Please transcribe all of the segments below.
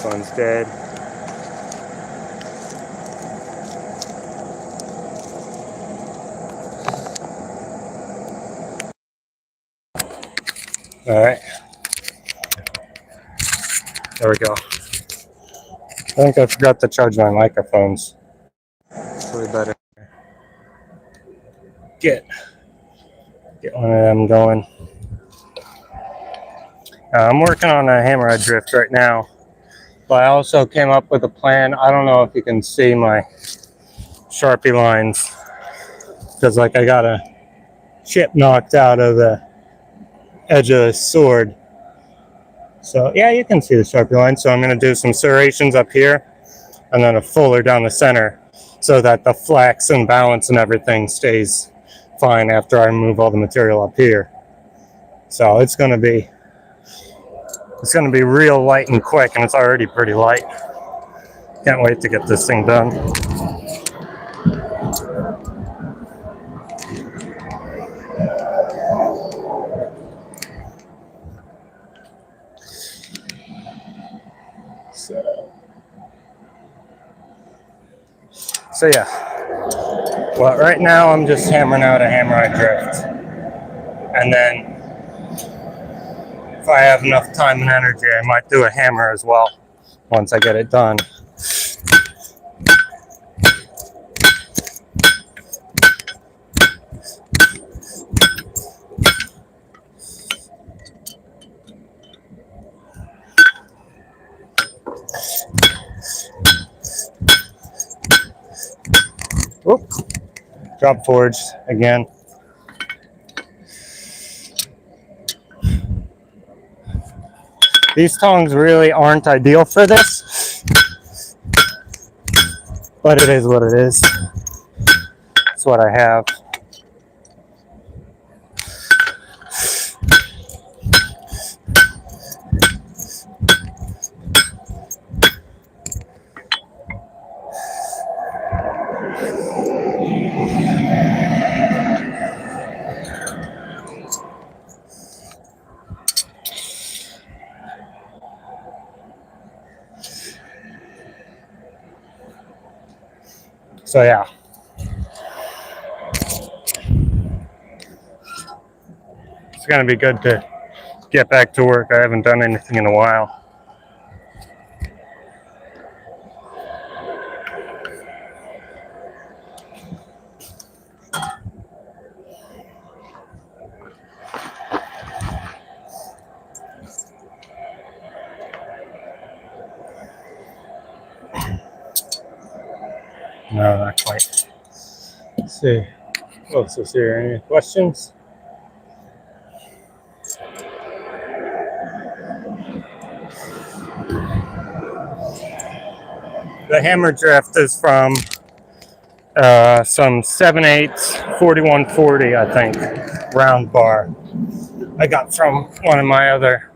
one's dead. All right. There we go. I think I forgot to charge my microphones. So we better get one of them going. I'm working on a hammerhead drift right now, but I also came up with a plan. I don't know if you can see my Sharpie lines, because like I got a chip knocked out of the edge of the sword. So yeah, you can see the Sharpie line. So I'm going to do some serrations up here and then a fuller down the center so that the flex and balance and everything stays fine after I remove all the material up here. So it's going to be real light and quick, and it's already pretty light. Can't wait to get this thing done. So yeah, well, right now I'm just hammering out a hammerhead drift, and then if I have enough time and energy, I might do a hammer as well once I get it done. Oop, drop forged again. These tongs really aren't ideal for this, but it is what it is. It's what I have. So yeah, it's gonna be good to get back to work. I haven't done anything in a while. No, not quite. Let's see. What's this here? Any questions? The hammer drift is from some 7/8 4140, I think, round bar. I got from one of my other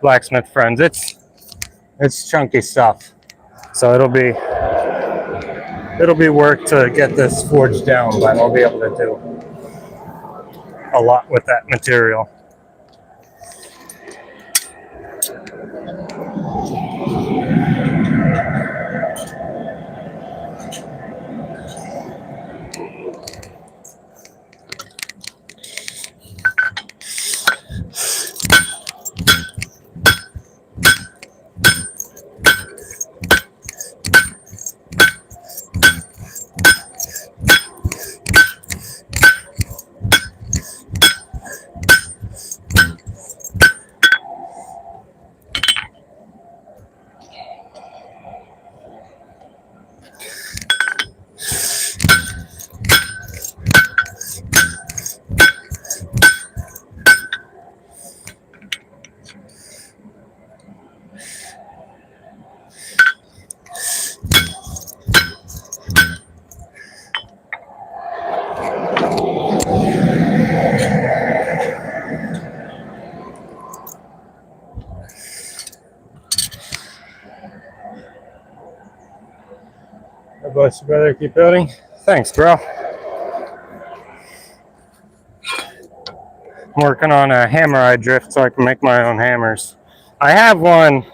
blacksmith friends. It's chunky stuff, so it'll be work to get this forged down, but I'll be able to do a lot with that material. God bless you, brother. Keep building. Thanks, bro. I'm working on a hammerhead drift so I can make my own hammers. I have one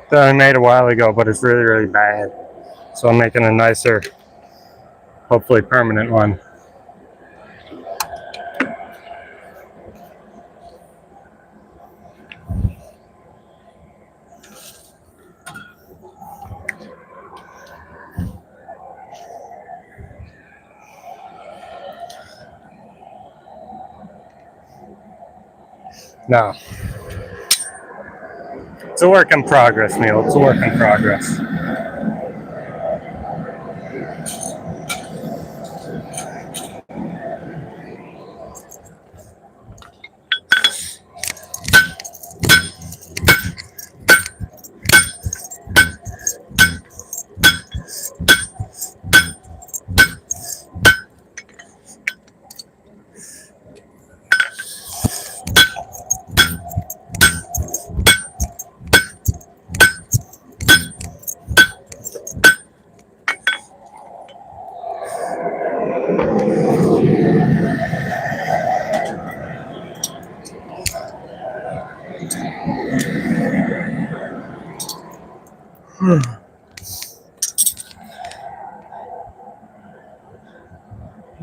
that I made a while ago, but it's really, really bad. So I'm making a nicer, hopefully permanent one. No. It's a work in progress, Neil. It's a work in progress.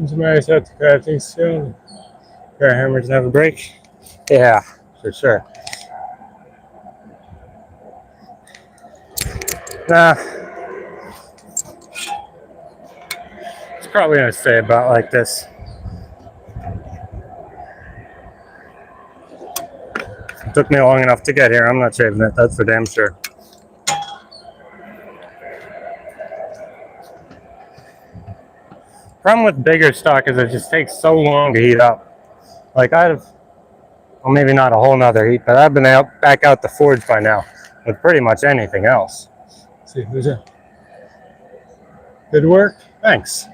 Somebody said to cut things soon. Our hammers have a break. Yeah, for sure. Nah, it's probably gonna stay about like this. It took me long enough to get here. I'm not shaving it, that's for damn sure. Problem with bigger stock is it just takes so long to heat up. Like well, maybe not a whole nother heat, but I've been back out the forge by now with pretty much anything else. Let's see, who's that? Good work? Thanks.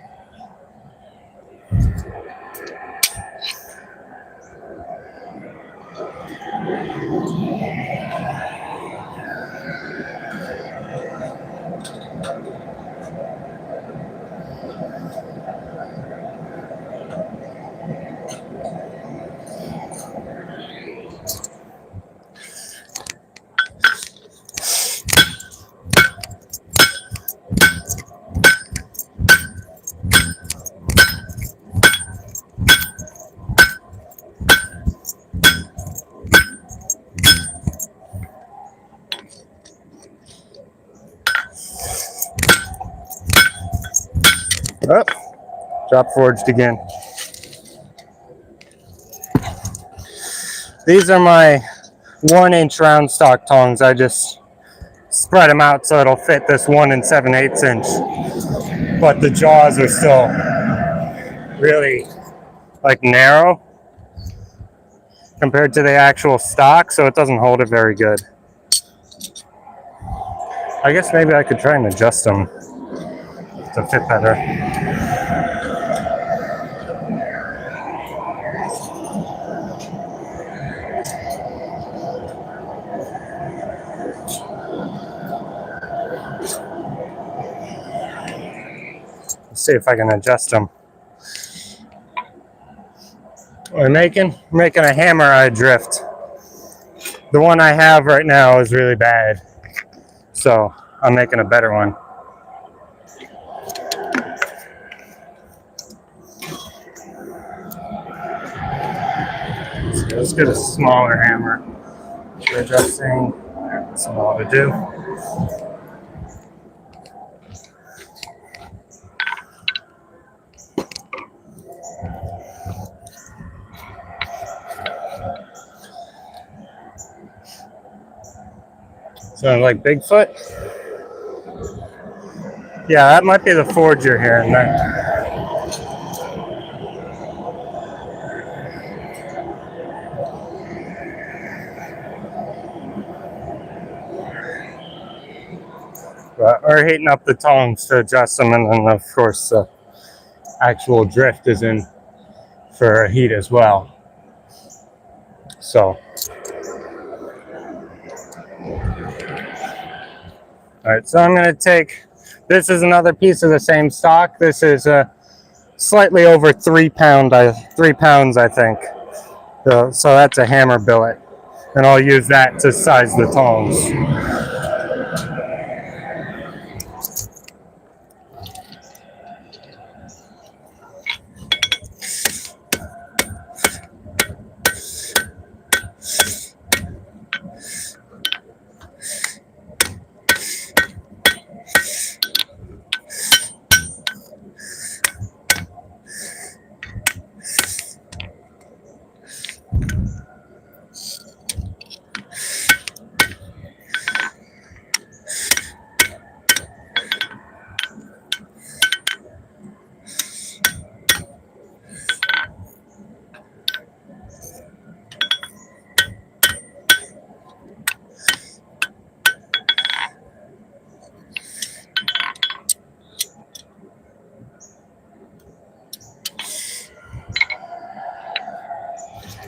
Oh, drop forged again. These are my 1-inch round stock tongs. I just spread them out so it'll fit this 1 7/8 inch. But the jaws are still really like narrow compared to the actual stock, so it doesn't hold it very good. I guess maybe I could try and adjust them to fit better. Let's see if I can adjust them. What I'm making a hammer eye drift. The one I have right now is really bad, so I'm making a better one. So let's get a smaller hammer for adjusting. That's all to do. Sound like Bigfoot? Yeah, that might be the forge you're hearing there. But we're heating up the tongs to adjust them, and then of course the actual drift is in for heat as well. So, all right, so I'm going to take, this is another piece of the same stock. This is slightly over 3 pounds, I think. So that's a hammer billet, and I'll use that to size the tongs.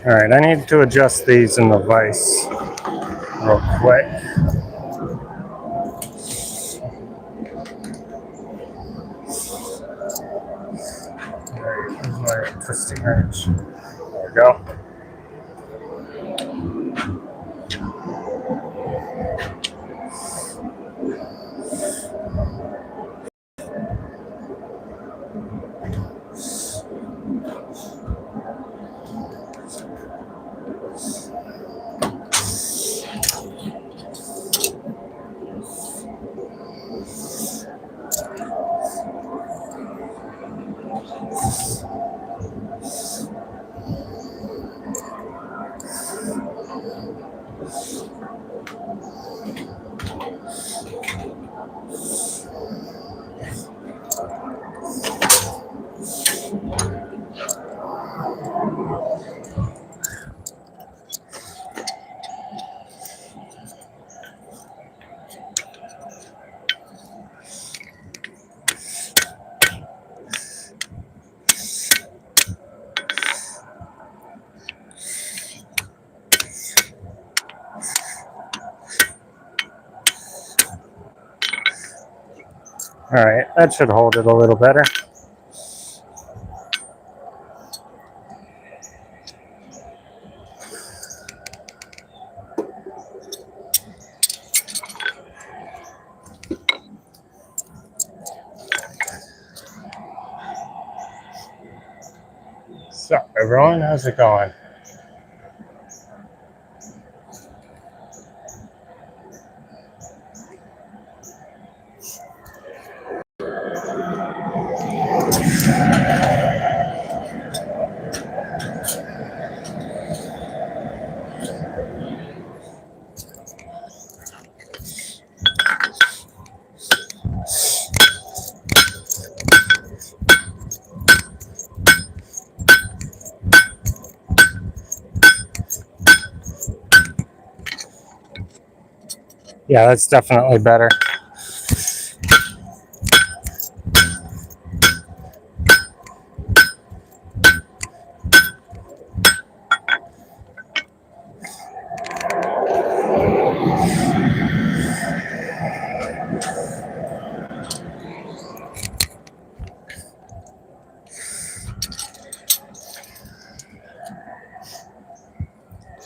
All right, I need to adjust these in the vise real quick. All right, here's my twisting wrench. There we go. All right, that should hold it a little better. So, everyone, how's it going? Yeah, that's definitely better.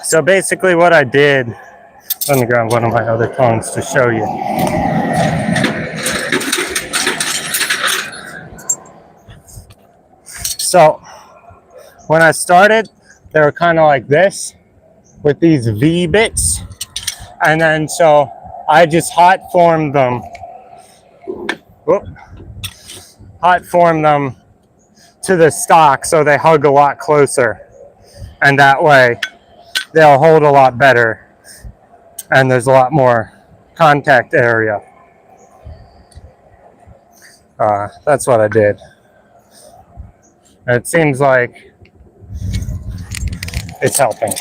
So basically what I did, let me grab one of my other tongs to show you. So when I started, they were kind of like this with these V bits. And then so I just hot formed them. Hot formed them to the stock so they hug a lot closer. And that way they'll hold a lot better. And there's a lot more contact area. That's what I did. And it seems like it's helping.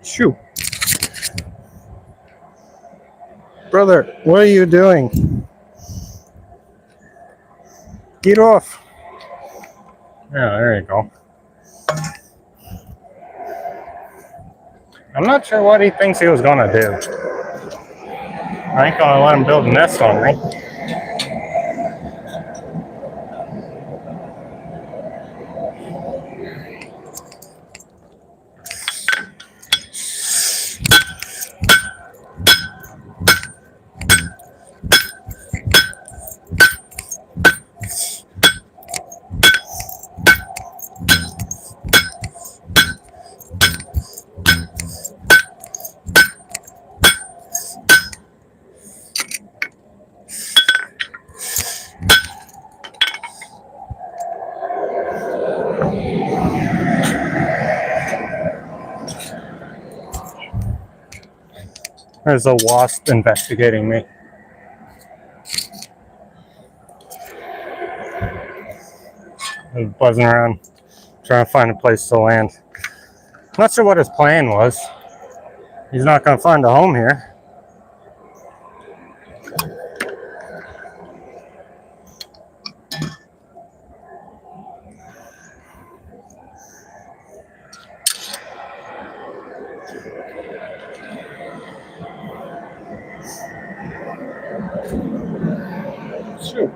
Shoo. Brother, what are you doing? Get off. Yeah, there you go. I'm not sure what he thinks he was gonna do. I ain't gonna let him build a nest on me. There's a wasp investigating me. I was buzzing around, trying to find a place to land. Not sure what his plan was. He's not going to find a home here. Shoot.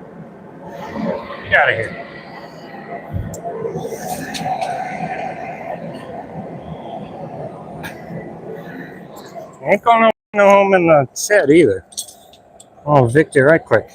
Get out of here. Ain't going no home in the shed either. I'll evict you right quick.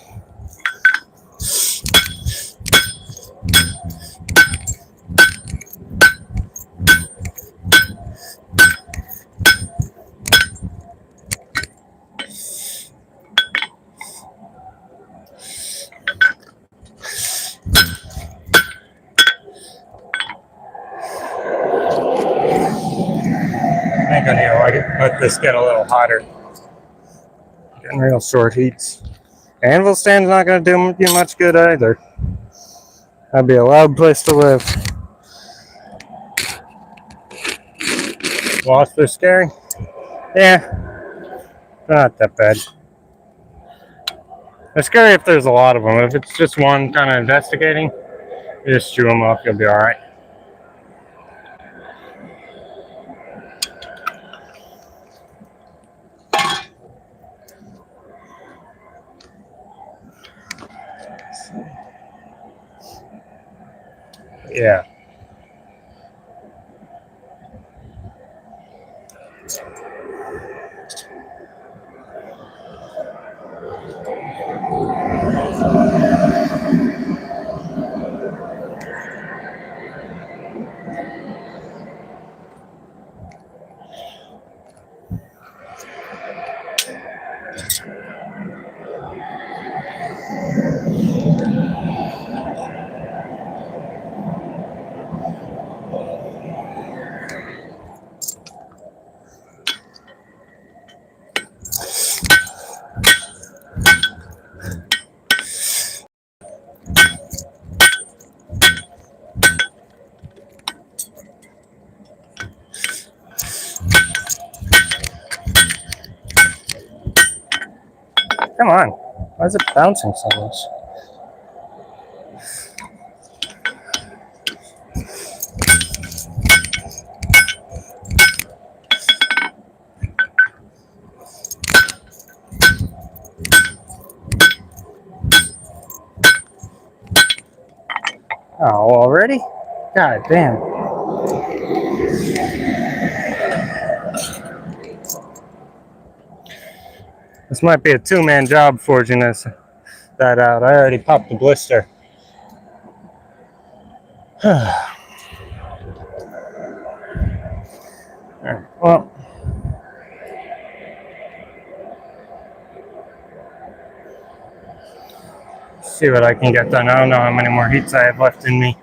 I think I need to let this get a little hotter. Getting real short heats. Anvil stand's not going to do you much good either. That'd be a loud place to live. Wasps are scary? Yeah, they're not that bad. They're scary if there's a lot of them. If it's just one kind of investigating, you just chew them up, you'll be alright. Yeah. Come on. Why is it bouncing so much? Oh, already? God damn. This might be a two-man job forging that out. I already popped the blister. Alright, well. See what I can get done. I don't know how many more heats I have left in me.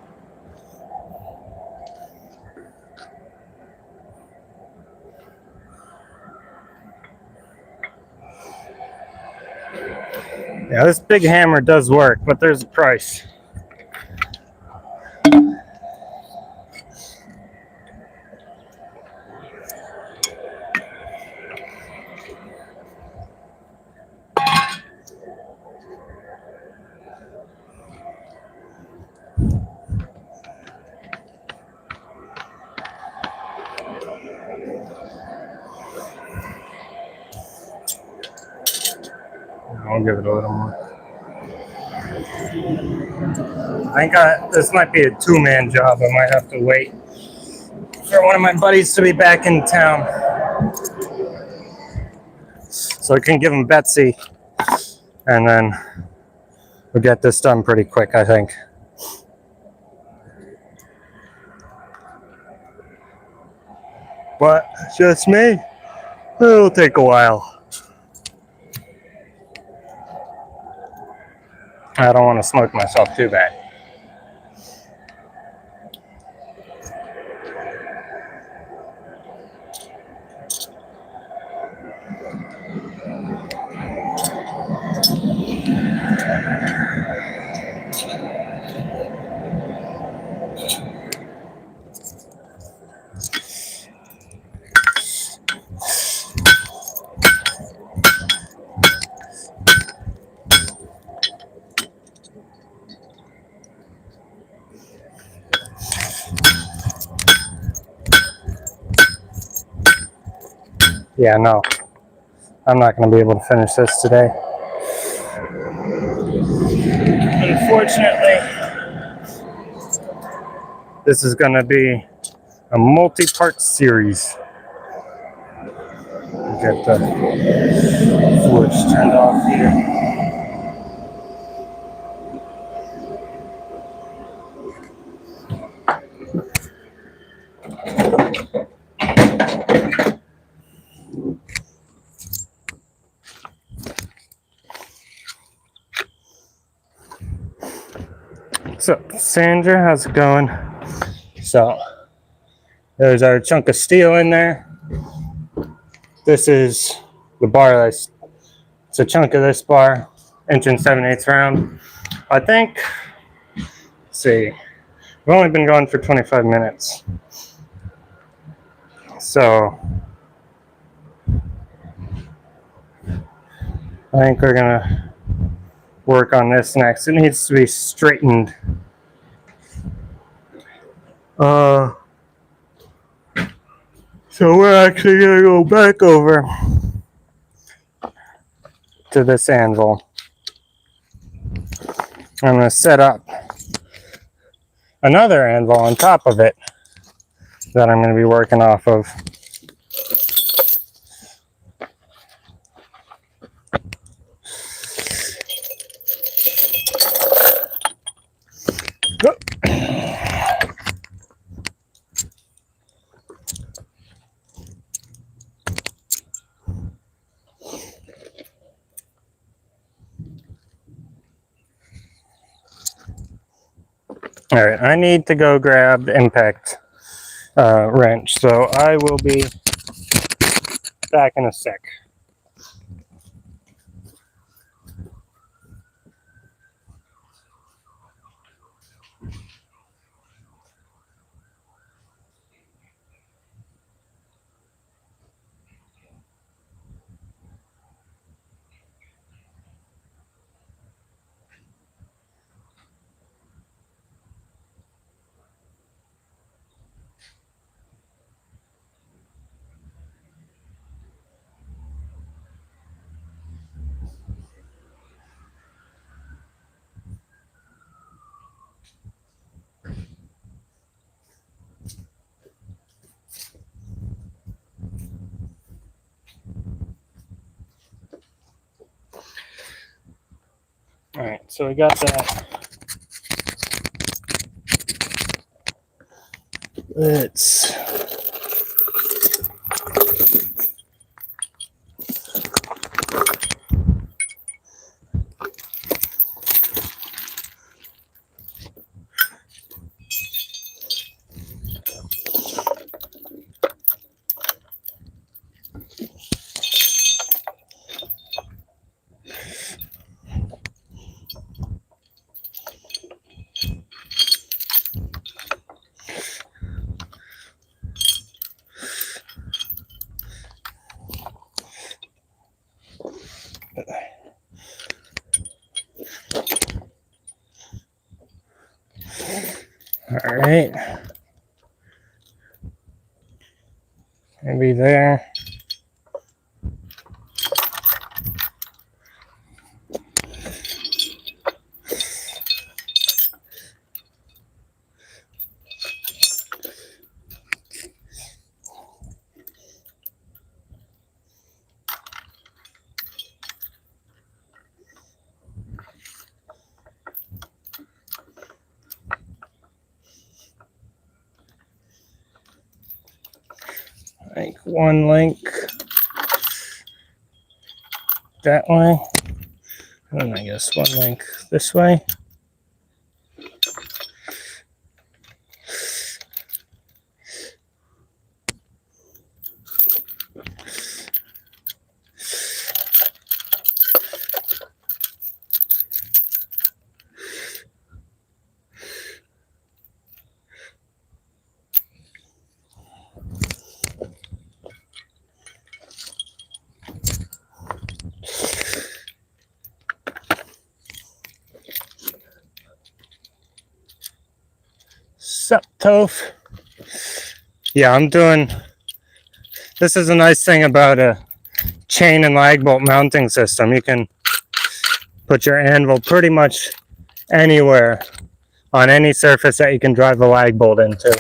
Yeah, this big hammer does work, but there's a price. I'll give it a little more. I think this might be a two-man job. I might have to wait for one of my buddies to be back in town, so I can give him Betsy, and then we'll get this done pretty quick, I think. But just me, it'll take a while. I don't want to smoke myself too bad. Yeah, no, I'm not going to be able to finish this today. Unfortunately, this is going to be a multi-part series. Get the switch turned off here. What's up, Sandra? How's it going? So, there's our chunk of steel in there. This is the bar. It's a chunk of this bar, 1 7/8 round. I think, let's see, we've only been going for 25 minutes. So, I think we're gonna work on this next. It needs to be straightened. So we're actually gonna go back over to this anvil. I'm gonna set up another anvil on top of it that I'm gonna be working off of. All right, I need to go grab the impact wrench, so I will be back in a sec. All right, so we got that. Let's all right. Maybe there. Like one link that way, and I guess one link this way. Sup, Toph? Yeah, I'm doing This is a nice thing about a chain and lag bolt mounting system. You can put your anvil pretty much anywhere on any surface that you can drive a lag bolt into.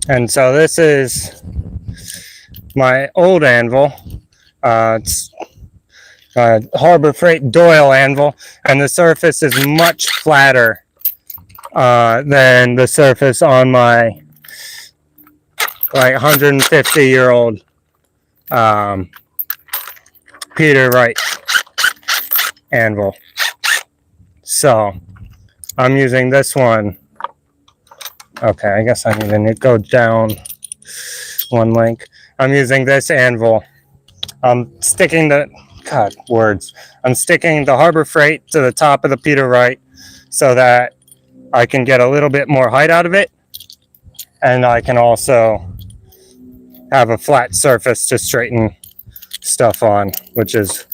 And so this is my old anvil. It's a Harbor Freight Doyle anvil, and the surface is much flatter than the surface on my like 150-year-old Peter Wright anvil. So I'm using this one. Okay, I guess I need to go down one link. I'm using this anvil. I'm sticking the I'm sticking the Harbor Freight to the top of the Peter Wright so that I can get a little bit more height out of it, and I can also have a flat surface to straighten stuff on, which is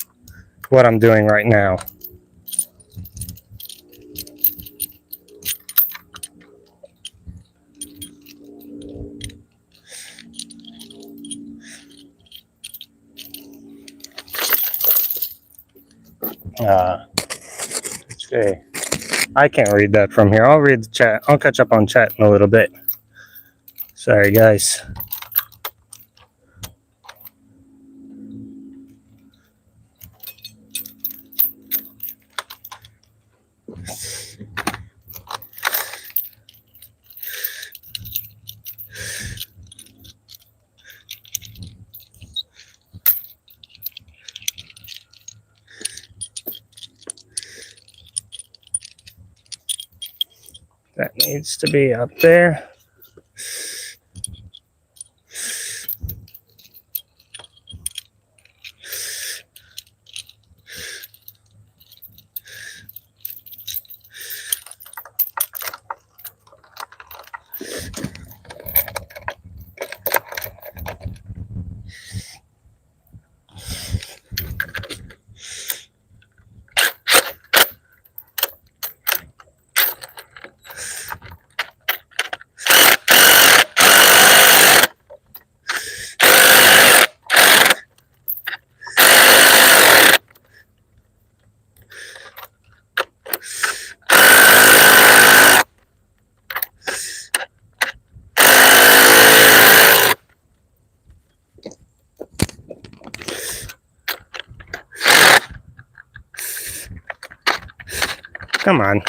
what I'm doing right now. Okay. I can't read that from here. I'll read the chat. I'll catch up on chat in a little bit. Sorry, guys. That needs to be up there. Come on.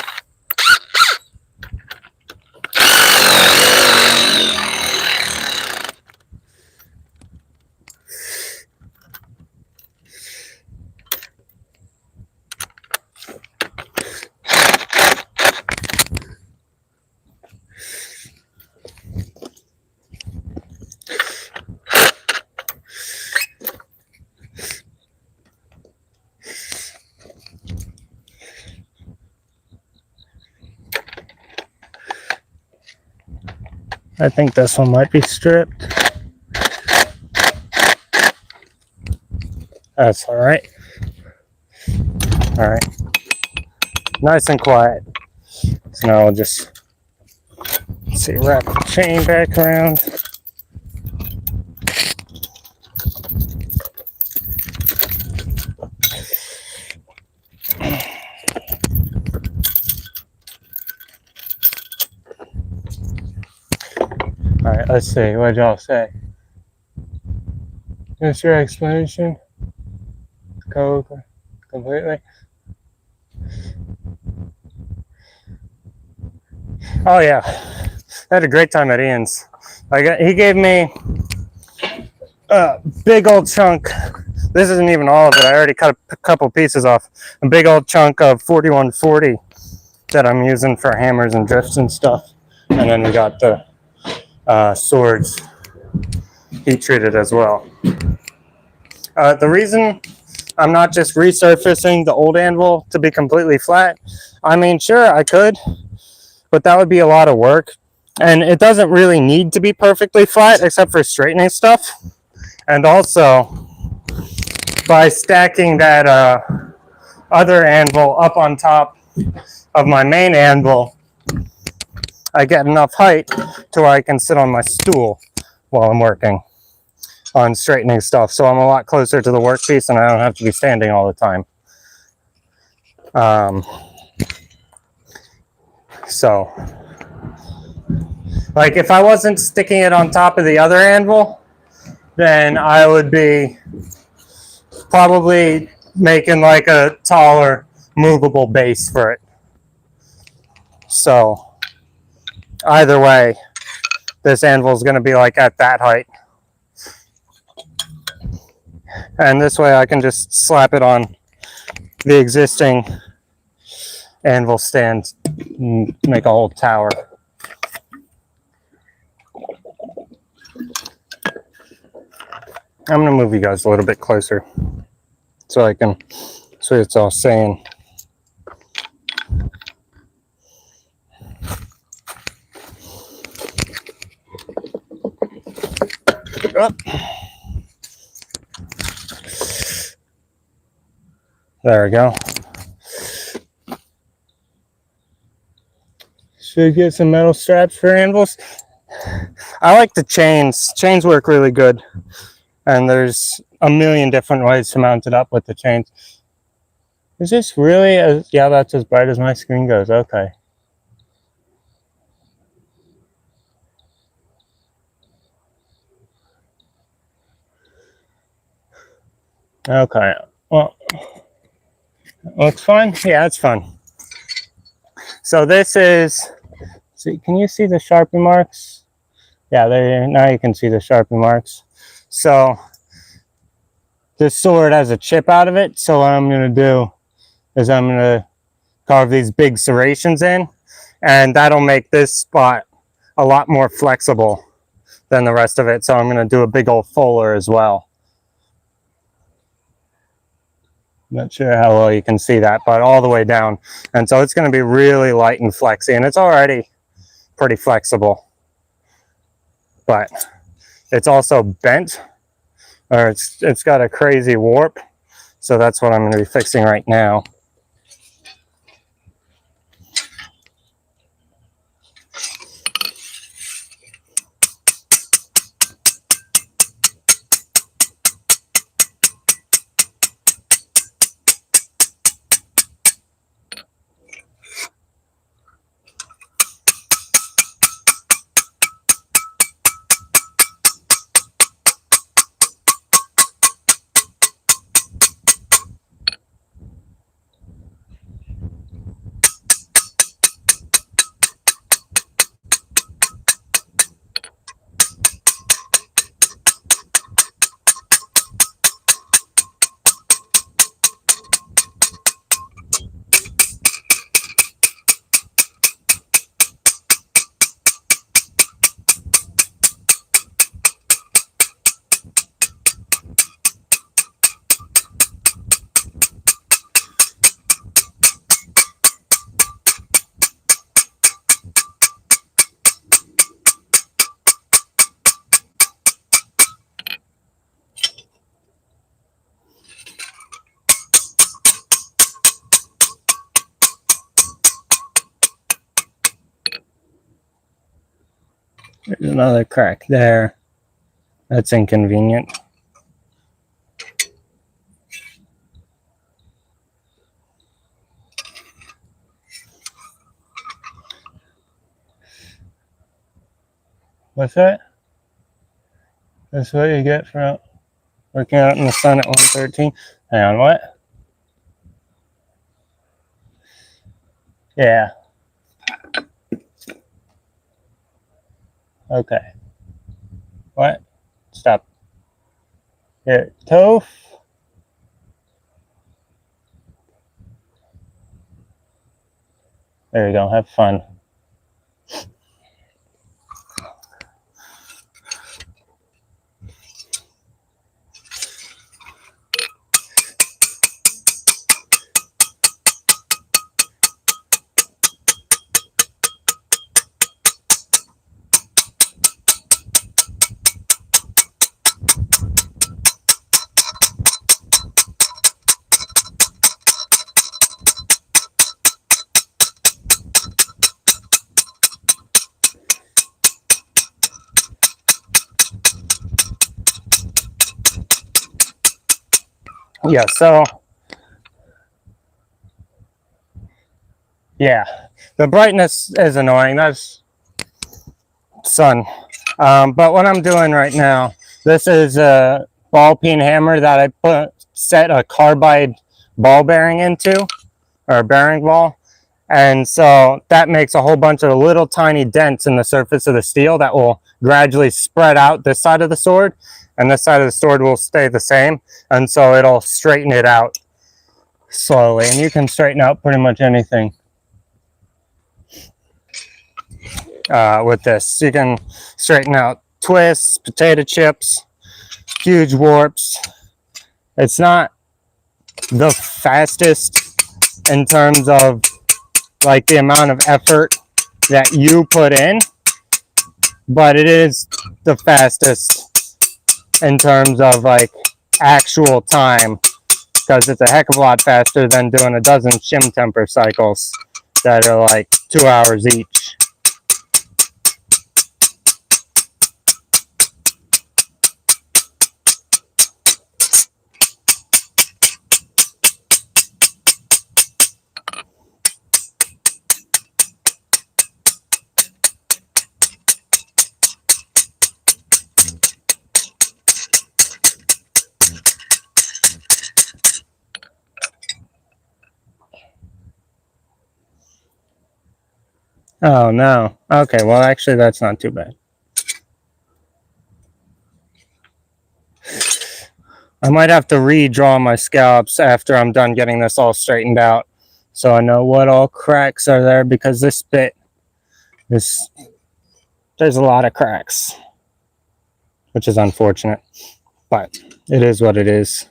I think this one might be stripped. That's all right. All right. Nice and quiet. So now I'll just wrap the chain back around. All right, let's see. What y'all say? Just your explanation? Go completely? Oh yeah, I had a great time at Ian's. He gave me big old chunk. This isn't even all of it. I already cut a couple pieces off. A big old chunk of 4140 that I'm using for hammers and drifts and stuff. And then we got the swords heat treated as well. The reason I'm not just resurfacing the old anvil to be completely flat, I mean, sure, I could, but that would be a lot of work. And it doesn't really need to be perfectly flat except for straightening stuff. And also, by stacking that other anvil up on top of my main anvil, I get enough height to where I can sit on my stool while I'm working on straightening stuff. So I'm a lot closer to the workpiece and I don't have to be standing all the time. So, like if I wasn't sticking it on top of the other anvil, then I would be probably making like a taller movable base for it. So either way, this anvil is going to be like at that height. And this way I can just slap it on the existing anvil stand and make a whole tower. I'm going to move you guys a little bit closer so I can see what it's all saying. Oh. There we go. Should get some metal straps for anvils. I like the chains. Chains work really good. And there's a million different ways to mount it up with the chains. Is this really as, yeah, that's as bright as my screen goes. Okay. Okay. Well, looks fine. Yeah, it's fun. So this is, see, can you see the Sharpie marks? Yeah, there. Now you can see the Sharpie marks. So this sword has a chip out of it. So what I'm going to do is I'm going to carve these big serrations in, and that'll make this spot a lot more flexible than the rest of it. So I'm going to do a big old fuller as well. Not sure how well you can see that, but all the way down. And so it's going to be really light and flexy, and it's already pretty flexible. But it's also bent, or it's got a crazy warp. So that's what I'm going to be fixing right now. There's another crack there. That's inconvenient. What's that? That's what you get for working out in the sun at 1:13. Hang on, what? Yeah. Okay. What? Stop. Here, Toph. There you go, have fun. Yeah, so yeah, the brightness is annoying. That's sun. But what I'm doing right now, this is a ball peen hammer that I set a carbide ball bearing into, or a bearing ball. And so that makes a whole bunch of little tiny dents in the surface of the steel that will gradually spread out this side of the sword, and this side of the sword will stay the same. And so it'll straighten it out slowly. And you can straighten out pretty much anything with this. You can straighten out twists, potato chips, huge warps. It's not the fastest in terms of like the amount of effort that you put in, but it is the fastest in terms of like actual time, because it's a heck of a lot faster than doing a dozen shim temper cycles that are like 2 hours each. Oh no. Okay, well actually that's not too bad. I might have to redraw my scallops after I'm done getting this all straightened out, so I know what all cracks are there, because this bit is, there's a lot of cracks, which is unfortunate, but it is what it is.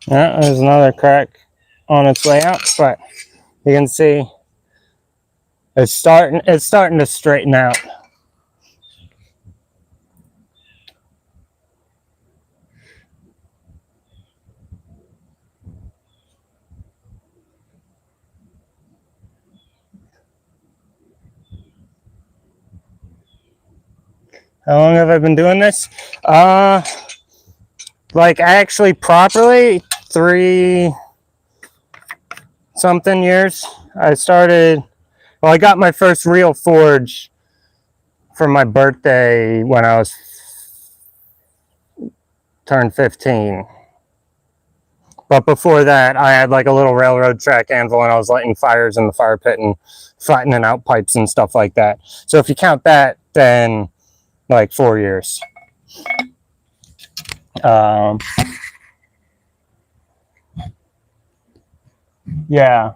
Yeah, there's another crack on its way out, but you can see it's starting to straighten out. How long have I been doing this? Like actually properly 3 something years. I started, well, I got my first real forge for my birthday when I was turned 15. But before that, I had like a little railroad track anvil, and I was lighting fires in the fire pit and flattening out pipes and stuff like that. So if you count that, then like 4 years. Yeah.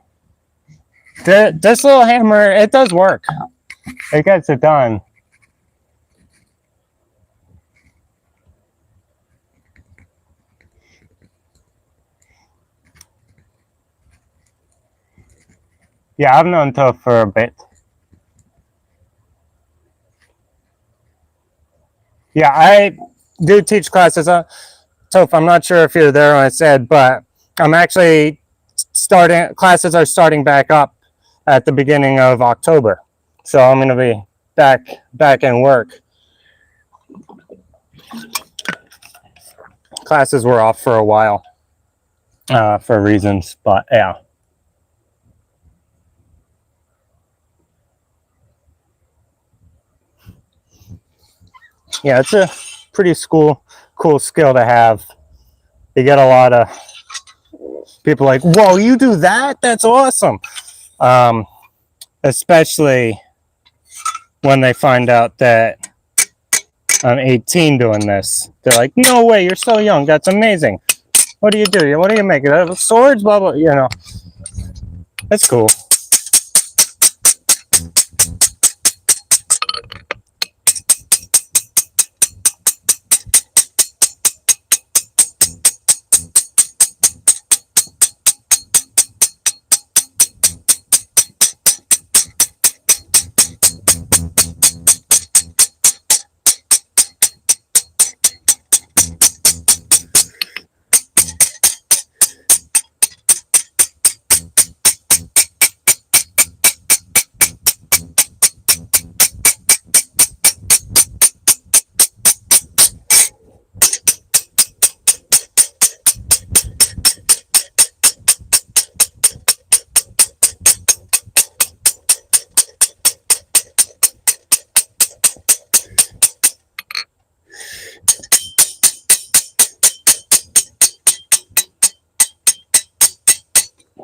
This little hammer, it does work. It gets it done. Yeah, I've known Toph for a bit. Yeah, I do teach classes. Toph, I'm not sure if you're there when I said, but I'm actually classes are starting back up at the beginning of October. So I'm going to be back in work. Classes were off for a while for reasons, but yeah. Yeah, it's a pretty cool skill to have. You get a lot of people like, whoa, you do that? That's awesome. Especially when they find out that I'm 18 doing this. They're like, no way, you're so young. That's amazing. What do you do? What do you make? Swords, blah, blah, you know. It's cool.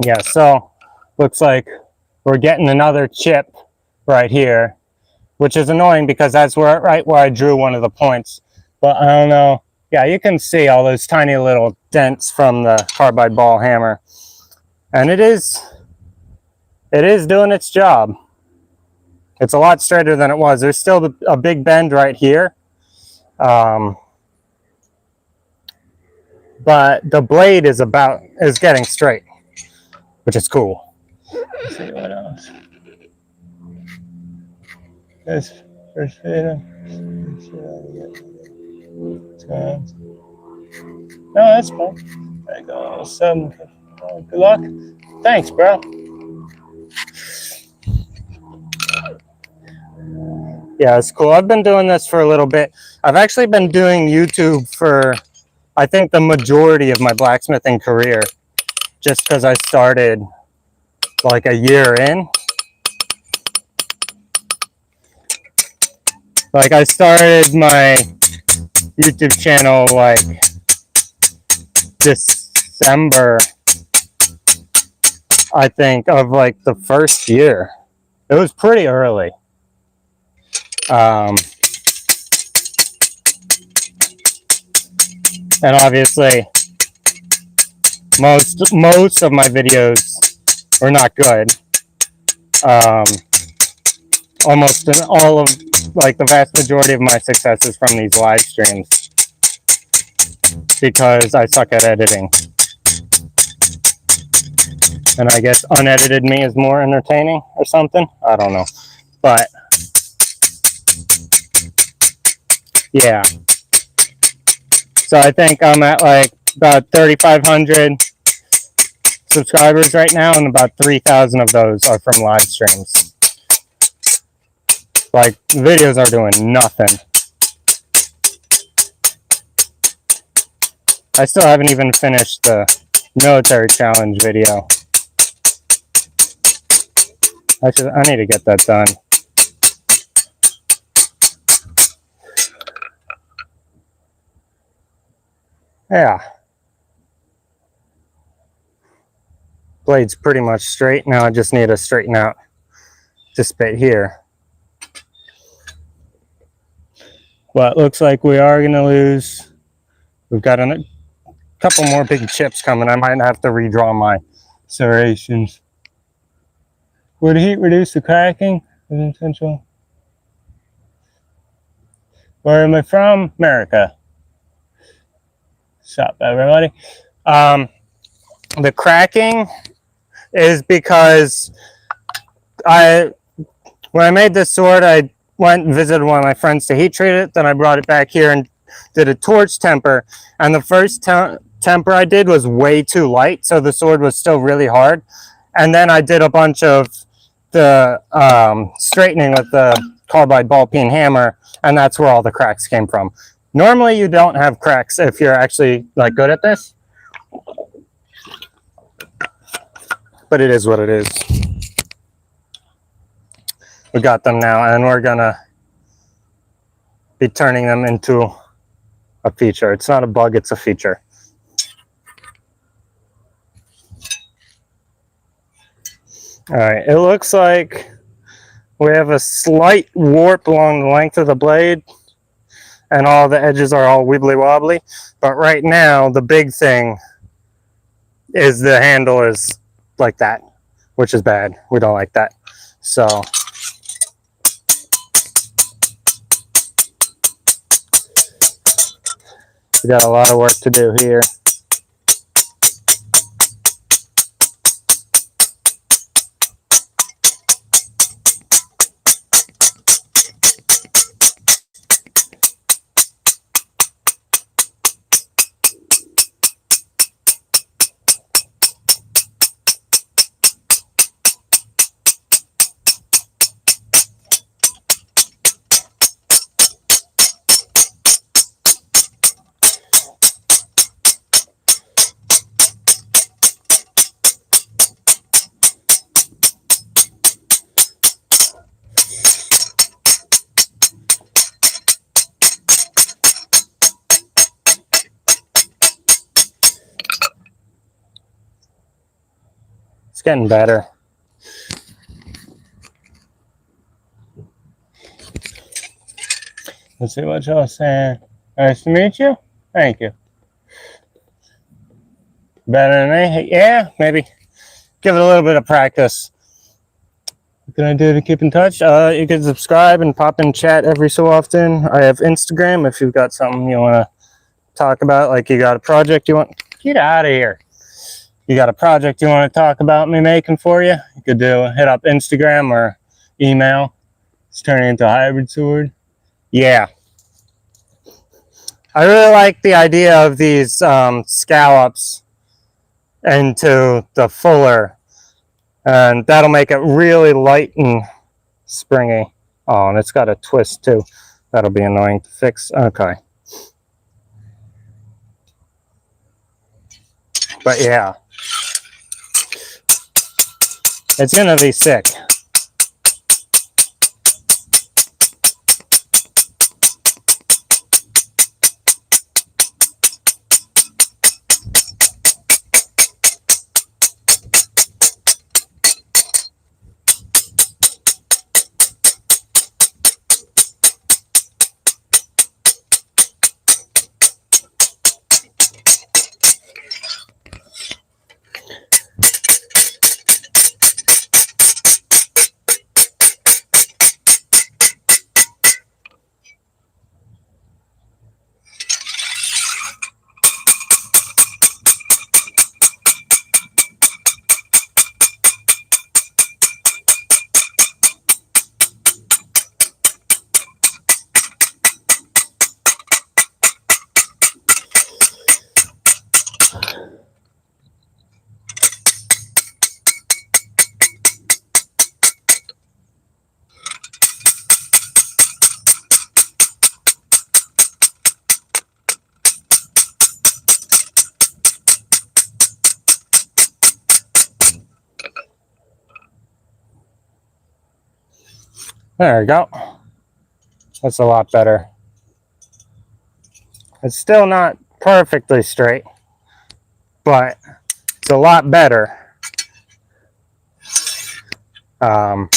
Yeah, so looks like we're getting another chip right here, which is annoying because that's right where I drew one of the points. But I don't know. Yeah, you can see all those tiny little dents from the carbide ball hammer. And it is doing its job. It's a lot straighter than it was. There's still a big bend right here. But the blade is getting straight, which is cool. Let's see what else. This first video. No, that's fine. There you go. Good luck. Thanks, bro. Yeah, it's cool. I've been doing this for a little bit. I've actually been doing YouTube for, I think, the majority of my blacksmithing career, just because I started like a year in. Like, I started my YouTube channel like December, I think, of like the first year. It was pretty early. And obviously most of my videos were not good. Almost all of, like, the vast majority of my success is from these live streams because I suck at editing. And I guess unedited me is more entertaining or something. I don't know. But yeah. So I think I'm at like about 3,500 subscribers right now, and about 3,000 of those are from live streams. Like, videos are doing nothing. I still haven't even finished the military challenge video. I need to get that done. Yeah. Blade's pretty much straight. Now I just need to straighten out this bit here. But looks like we are going to lose. We've got a couple more big chips coming. I might have to redraw my serrations. Would heat reduce the cracking? Is intentional? Where am I from? America. Sup, everybody. The cracking is because when I made this sword, I went and visited one of my friends to heat treat it. Then I brought it back here and did a torch temper. And the first temper I did was way too light, so the sword was still really hard. And then I did a bunch of the straightening with the carbide ball peen hammer, and that's where all the cracks came from. Normally you don't have cracks if you're actually like good at this, but it is what it is. We got them now, and we're gonna be turning them into a feature. It's not a bug, it's a feature. All right, it looks like we have a slight warp along the length of the blade, and all the edges are all wibbly wobbly. But right now, the big thing is the handle is like that, which is bad. We don't like that. So we got a lot of work to do here. It's getting better. Let's see what y'all saying. Nice to meet you. Thank you. Better than me? Yeah, maybe. Give it a little bit of practice. What can I do to keep in touch? You can subscribe and pop in chat every so often. I have Instagram if you've got something you want to talk about, like you got a project you want. Get out of here. You got a project you want to talk about me making for you? You could hit up Instagram or email. It's turning into a hybrid sword. Yeah. I really like the idea of these scallops into the fuller, and that'll make it really light and springy. Oh, and it's got a twist too. That'll be annoying to fix. Okay. But yeah, it's gonna be sick. There we go. That's a lot better. It's still not perfectly straight, but it's a lot better. And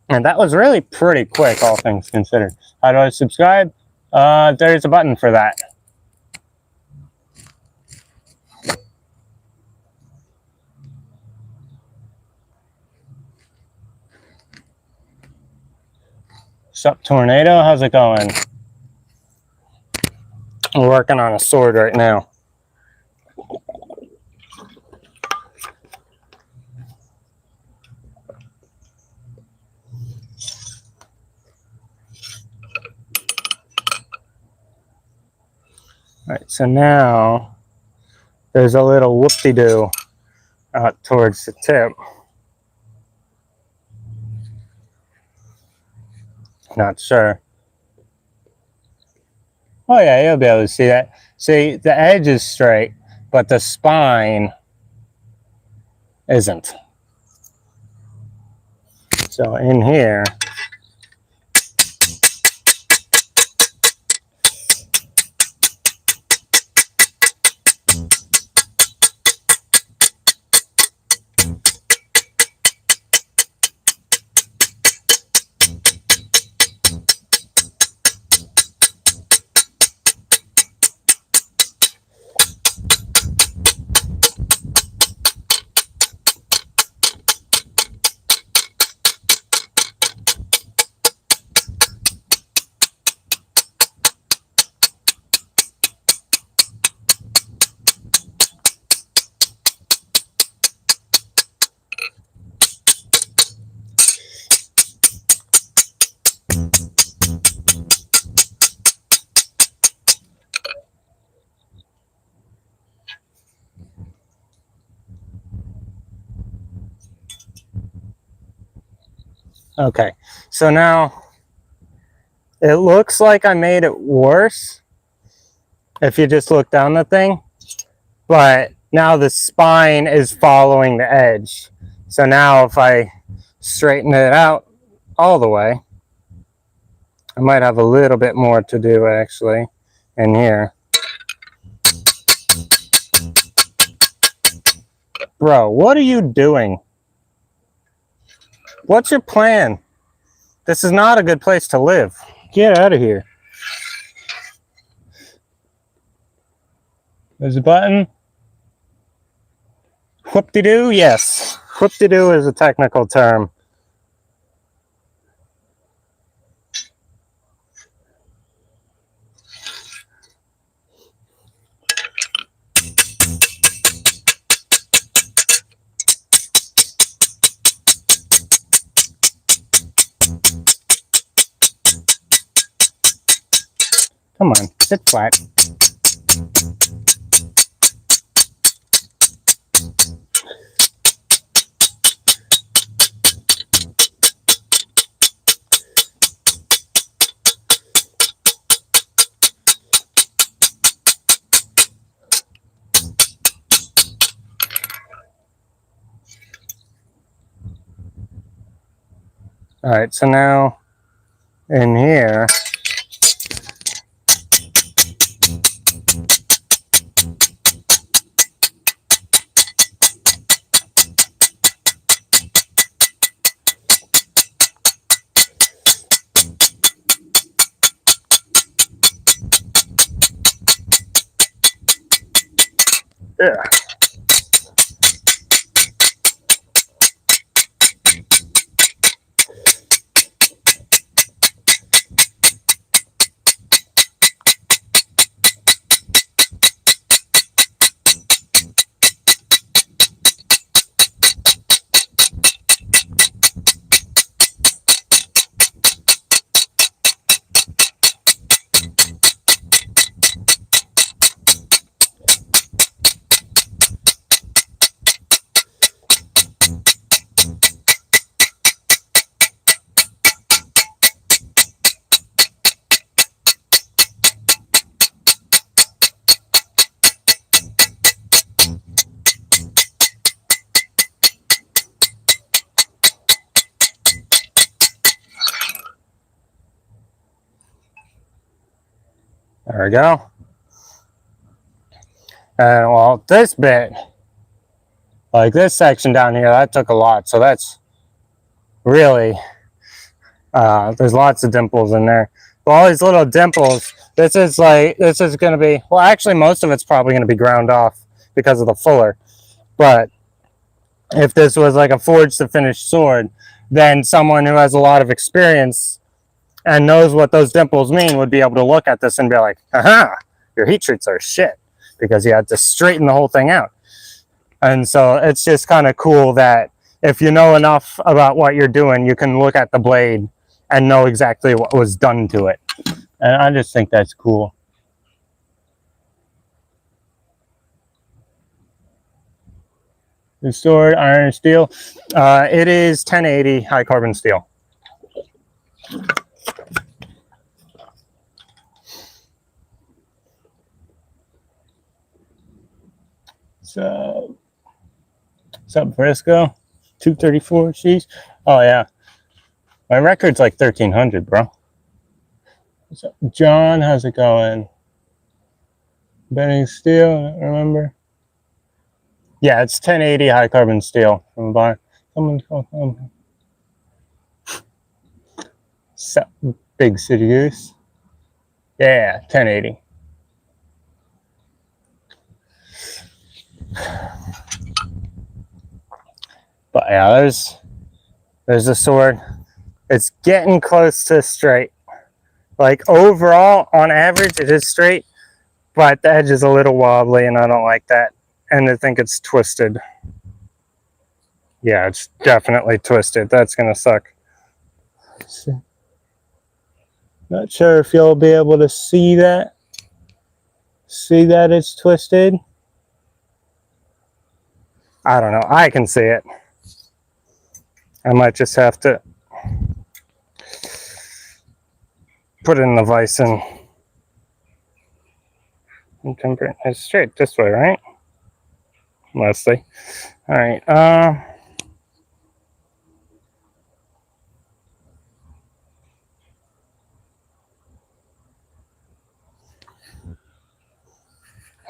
that was really pretty quick, all things considered. How do I subscribe? There's a button for that. Sup, Tornado? How's it going? I'm working on a sword right now. All right, so now there's a little whoop-de-doo out towards the tip. Not sure. Oh yeah, you'll be able to see that. See, the edge is straight, but the spine isn't. So in here, okay. So now it looks like I made it worse if you just look down the thing, but now the spine is following the edge. So now if I straighten it out all the way, I might have a little bit more to do actually in here. Bro, what are you doing? What's your plan? This is not a good place to live. Get out of here. There's a button. Whoop-de-doo? Yes. Whoop-de-doo is a technical term. Come on, sit flat. All right, so now in here, yeah. There we go. And well, this bit, like this section down here, that took a lot. So that's really, there's lots of dimples in there. But all these little dimples, this is going to be, well, actually most of it's probably going to be ground off because of the fuller. But if this was like a forged to finished sword, then someone who has a lot of experience and knows what those dimples mean would be able to look at this and be like, aha, your heat treats are shit, because you had to straighten the whole thing out. And so it's just kind of cool that if you know enough about what you're doing, you can look at the blade and know exactly what was done to it. And I just think that's cool. The sword, iron and steel. It is 1080 high carbon steel. So, what's up, Frisco? 234 C's. Oh yeah, my record's like 1300, bro. What's up, John? How's it going? Bending steel. I don't remember. Yeah, it's 1080 high carbon steel from the bar. Someone called home. Big City Goose. Yeah, 1080. But yeah, there's the sword. It's getting close to straight. Like overall, on average, it is straight, but the edge is a little wobbly, and I don't like that. And I think it's twisted. Yeah, it's definitely twisted. That's gonna suck. Not sure if you'll be able to see that. See that it's twisted? I don't know. I can see it. I might just have to put it in the vise and temper it. It's straight this way, right? Mostly. All right.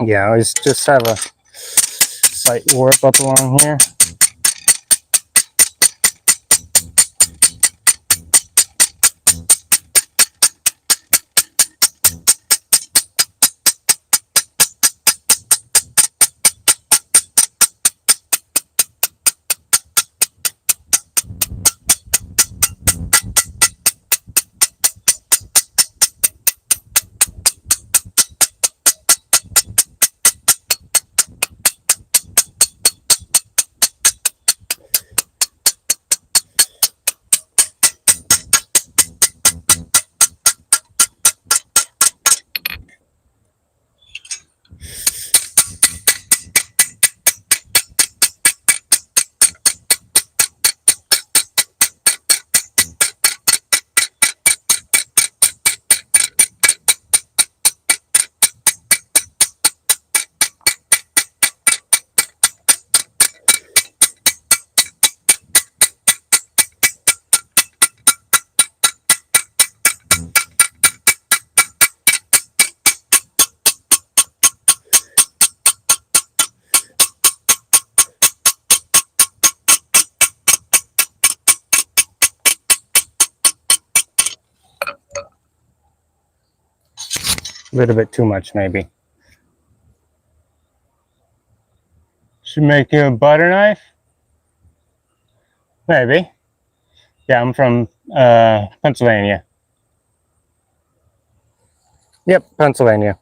Yeah, I just have a slight warp up along here. A little bit too much, maybe. Should make you a butter knife? Maybe. Yeah, I'm from Pennsylvania. Yep, Pennsylvania.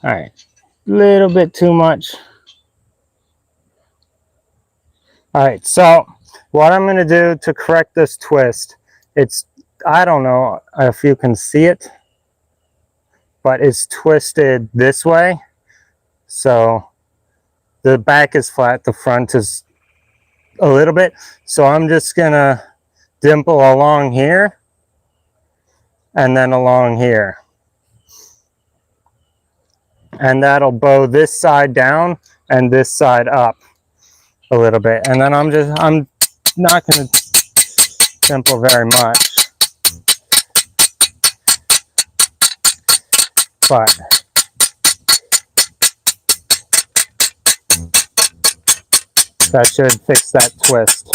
All right, a little bit too much. All right, so what I'm going to do to correct this twist, I don't know if you can see it, but it's twisted this way. So the back is flat, the front is a little bit. So I'm just going to dimple along here and then along here. And that'll bow this side down and this side up a little bit. And then I'm not going to dimple very much. But that should fix that twist.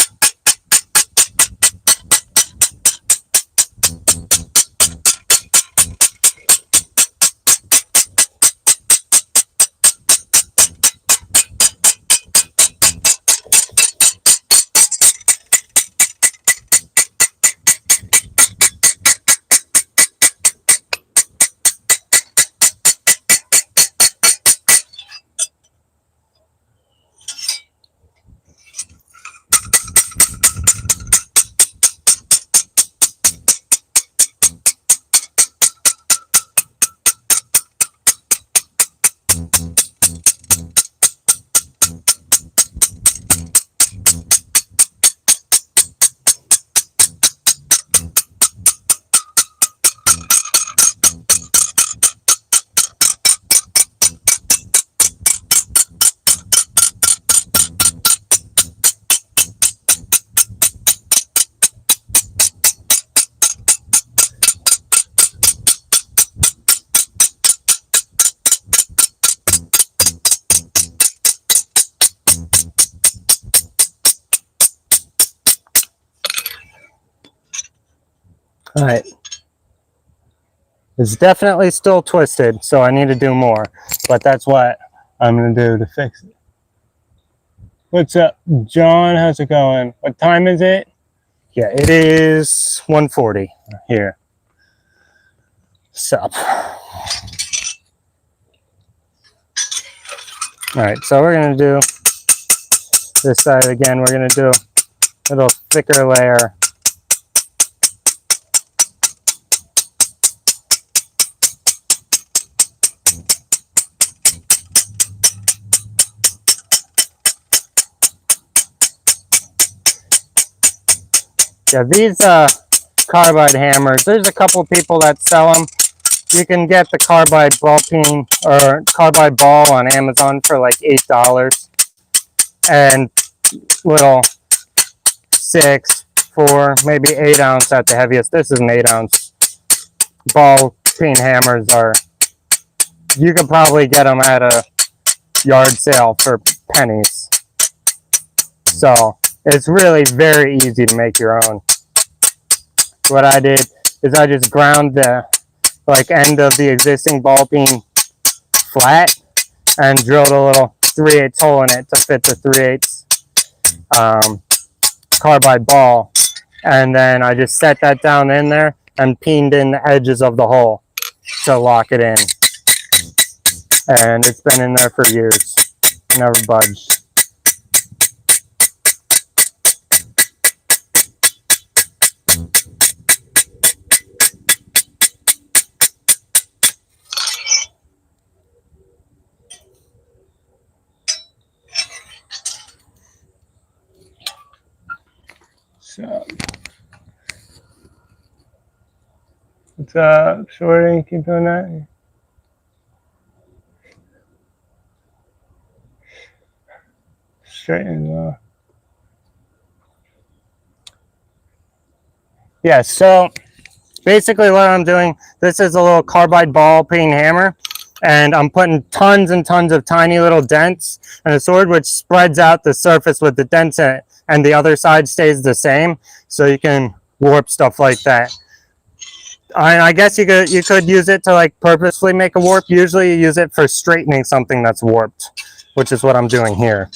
All right. It's definitely still twisted, so I need to do more. But that's what I'm going to do to fix it. What's up, John? How's it going? What time is it? Yeah, it is 1:40 here. Sup. All right, so we're going to do this side again. We're going to do a little thicker layer. Yeah, these carbide hammers, there's a couple people that sell them. You can get the carbide ball peen or carbide ball on Amazon for like $8. And little 6, 4, maybe 8 ounce at the heaviest. This is an 8 ounce. Ball peen hammers are, you could probably get them at a yard sale for pennies. So it's really very easy to make your own. What I did is I just ground the end of the existing ball peen flat and drilled a little 3/8 hole in it to fit the 3/8 carbide ball, and then I just set that down in there and peened in the edges of the hole to lock it in, and it's been in there for years, never budged. So, what's up, Shorty? Keep doing that. Straighten. Yeah. So basically, what I'm doing. This is a little carbide ball peen hammer, and I'm putting tons and tons of tiny little dents and a sword which spreads out the surface with the dents in it, and the other side stays the same, so you can warp stuff like that. I guess you could use it to like purposefully make a warp. Usually you use it for straightening something that's warped, which is what I'm doing here.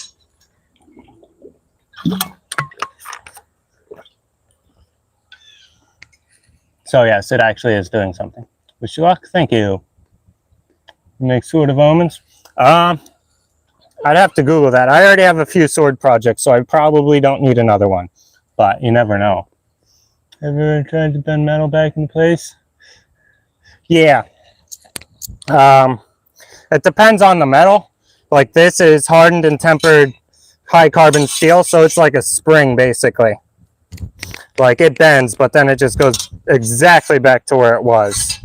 So yes, it actually is doing something. Wish you luck. Thank you. Make sword of omens. I'd have to Google that. I already have a few sword projects, so I probably don't need another one. But you never know. Ever tried to bend metal back in place? Yeah. It depends on the metal. Like this is hardened and tempered high carbon steel, so it's like a spring basically. Like it bends, but then it just goes exactly back to where it was,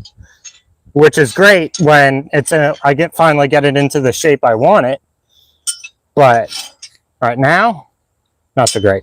which is great when I finally get it into the shape I want it. But right now, not so great.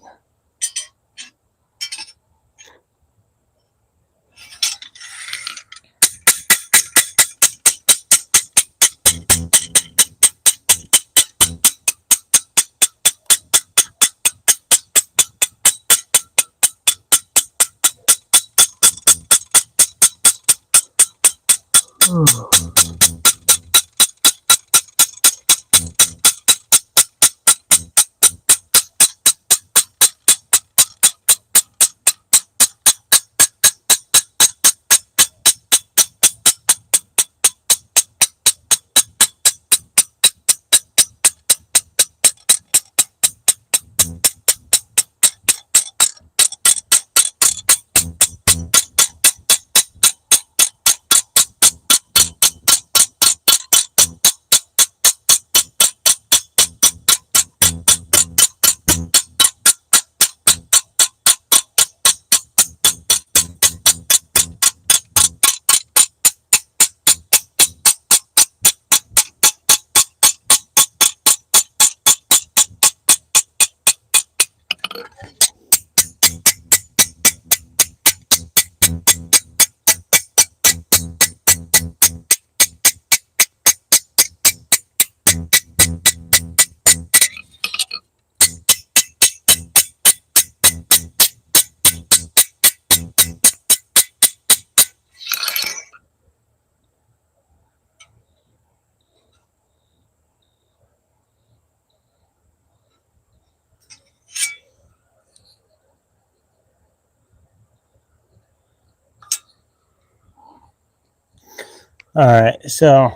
All right, so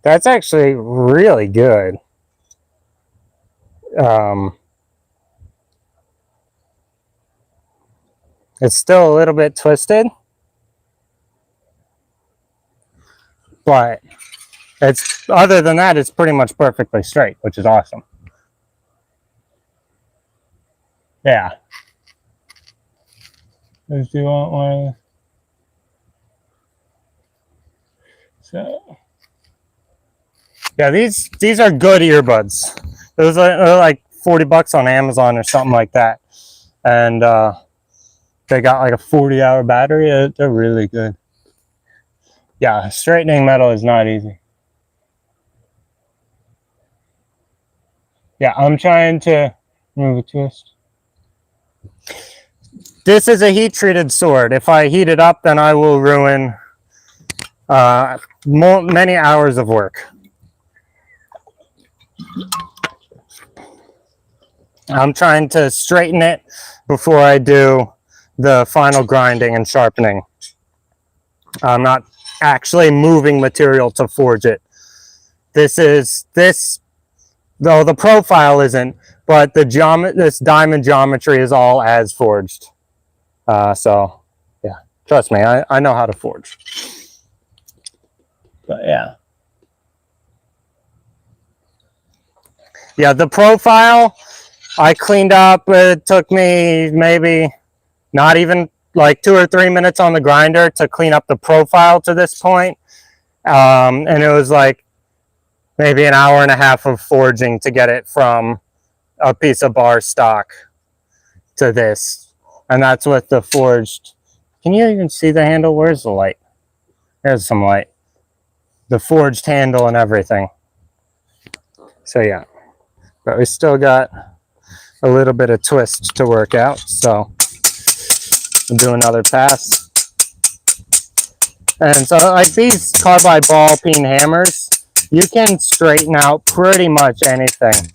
that's actually really good. It's still a little bit twisted, but it's, other than that, it's pretty much perfectly straight, which is awesome. Yeah. Do you want one? So, yeah, these are good earbuds. Those are like $40 on Amazon or something like that, and they got like a 40-hour battery. They're really good. Yeah, straightening metal is not easy. Yeah, I'm trying to move a twist. This is a heat-treated sword. If I heat it up, then I will ruin many hours of work. I'm trying to straighten it before I do the final grinding and sharpening. I'm not actually moving material to forge it. Though the profile isn't, but this diamond geometry is all as forged. So yeah, trust me, I know how to forge. But yeah. Yeah, the profile I cleaned up. It took me maybe not even like 2 or 3 minutes on the grinder to clean up the profile to this point. And it was like maybe an hour and a half of forging to get it from a piece of bar stock to this. And that's with the forged. Can you even see the handle? Where's the light? There's some light. The forged handle and everything. So yeah, but we still got a little bit of twist to work out. So we'll do another pass. And so like these carbide ball peen hammers, you can straighten out pretty much anything.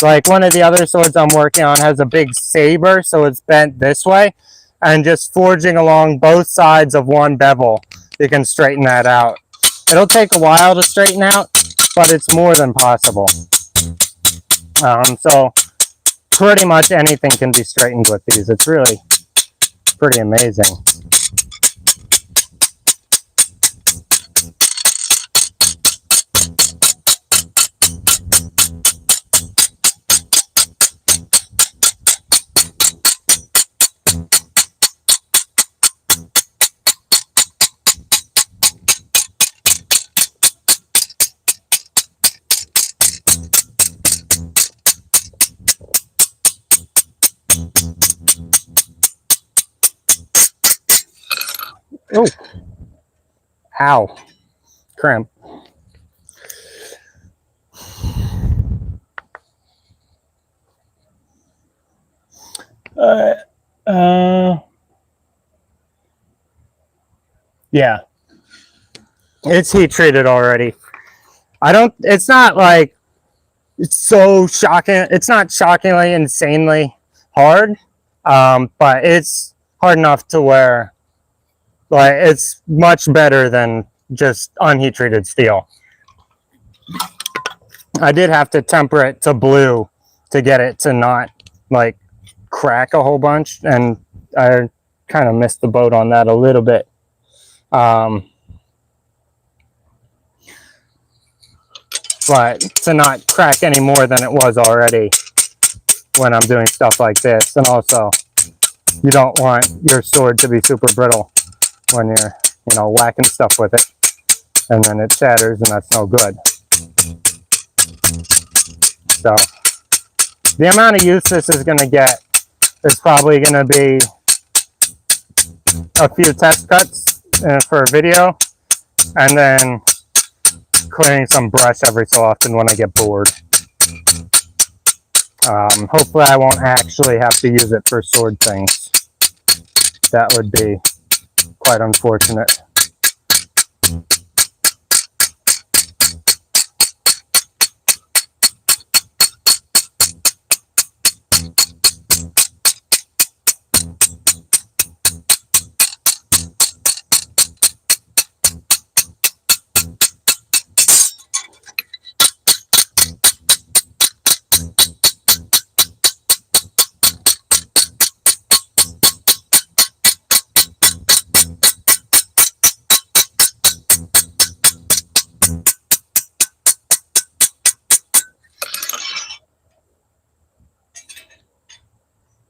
Like one of the other swords I'm working on has a big saber, so it's bent this way, and just forging along both sides of one bevel, you can straighten that out. It'll take a while to straighten out, but it's more than possible. So pretty much anything can be straightened with these. It's really pretty amazing. Oh, ow, cramp. Yeah, it's heat treated already. It's not like, it's so shocking. It's not shockingly, insanely hard, but it's hard enough to where, like, it's much better than just unheat treated steel. I did have to temper it to blue to get it to not like crack a whole bunch, and I kind of missed the boat on that a little bit. But to not crack any more than it was already when I'm doing stuff like this. And also, you don't want your sword to be super brittle when you're, you know, whacking stuff with it, and then it shatters, and that's no good. So the amount of use this is going to get is probably going to be a few test cuts for a video, and then clearing some brush every so often when I get bored. Hopefully I won't actually have to use it for sword things. That would be quite unfortunate.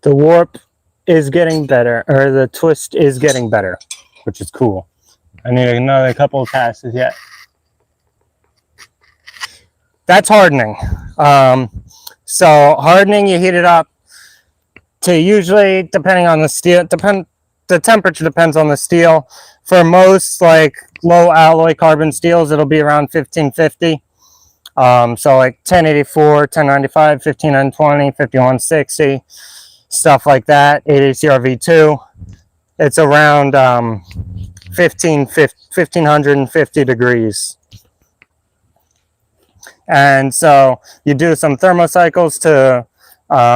The warp is getting better, or the twist is getting better, which is cool. I need another couple of passes yet. That's hardening. So hardening, you heat it up to usually, depending on the steel, the temperature depends on the steel. For most like low alloy carbon steels, it'll be around 1550. So like 1084, 1095, 15920, 5160. Stuff like that. 8ACR-V2, it's around 1550 degrees. And so you do some thermocycles to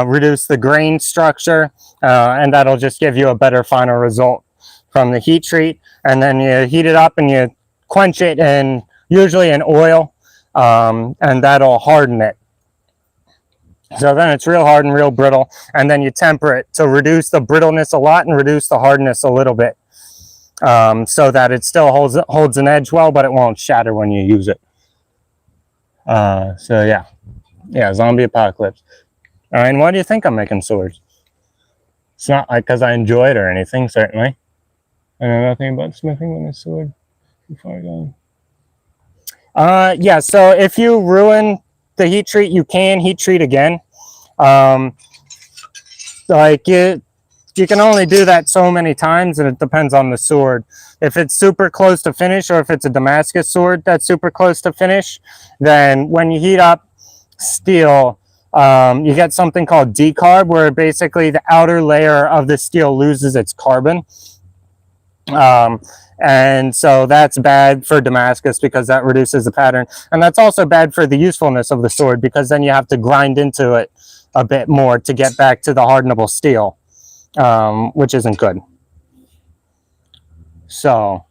reduce the grain structure, and that'll just give you a better final result from the heat treat. And then you heat it up and you quench it in usually in oil, and that'll harden it. So then it's real hard and real brittle, and then you temper it to reduce the brittleness a lot and reduce the hardness a little bit, so that it still holds an edge well, but it won't shatter when you use it. So yeah, zombie apocalypse. And why do you think I'm making swords? It's not like because I enjoy it or anything, certainly. I know nothing about smithing with a sword before I go. Yeah, so if you ruin the heat treat, you can heat treat again. Like you can only do that so many times, and it depends on the sword. If it's super close to finish, or if it's a Damascus sword that's super close to finish, then when you heat up steel, you get something called decarb, where basically the outer layer of the steel loses its carbon. And so that's bad for Damascus because that reduces the pattern. And that's also bad for the usefulness of the sword, because then you have to grind into it a bit more to get back to the hardenable steel, which isn't good. So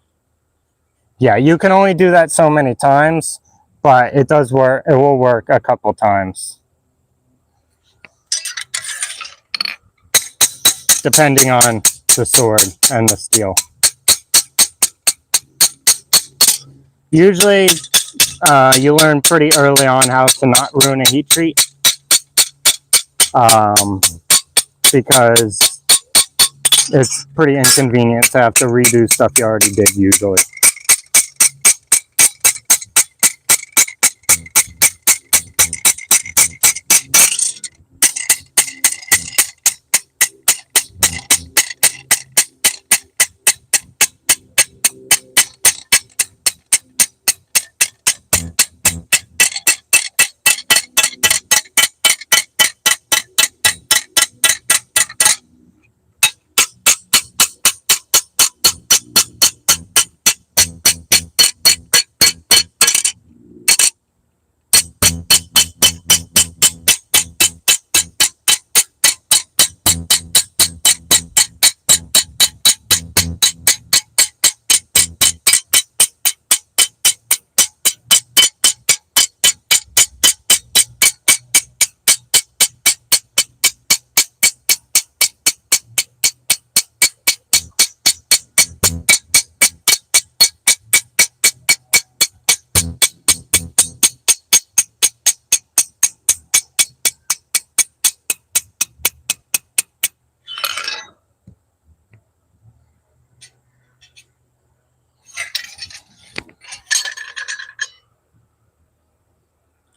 yeah, you can only do that so many times, but it does work. It will work a couple times, depending on the sword and the steel. Usually, you learn pretty early on how to not ruin a heat treat, because it's pretty inconvenient to have to redo stuff you already did usually.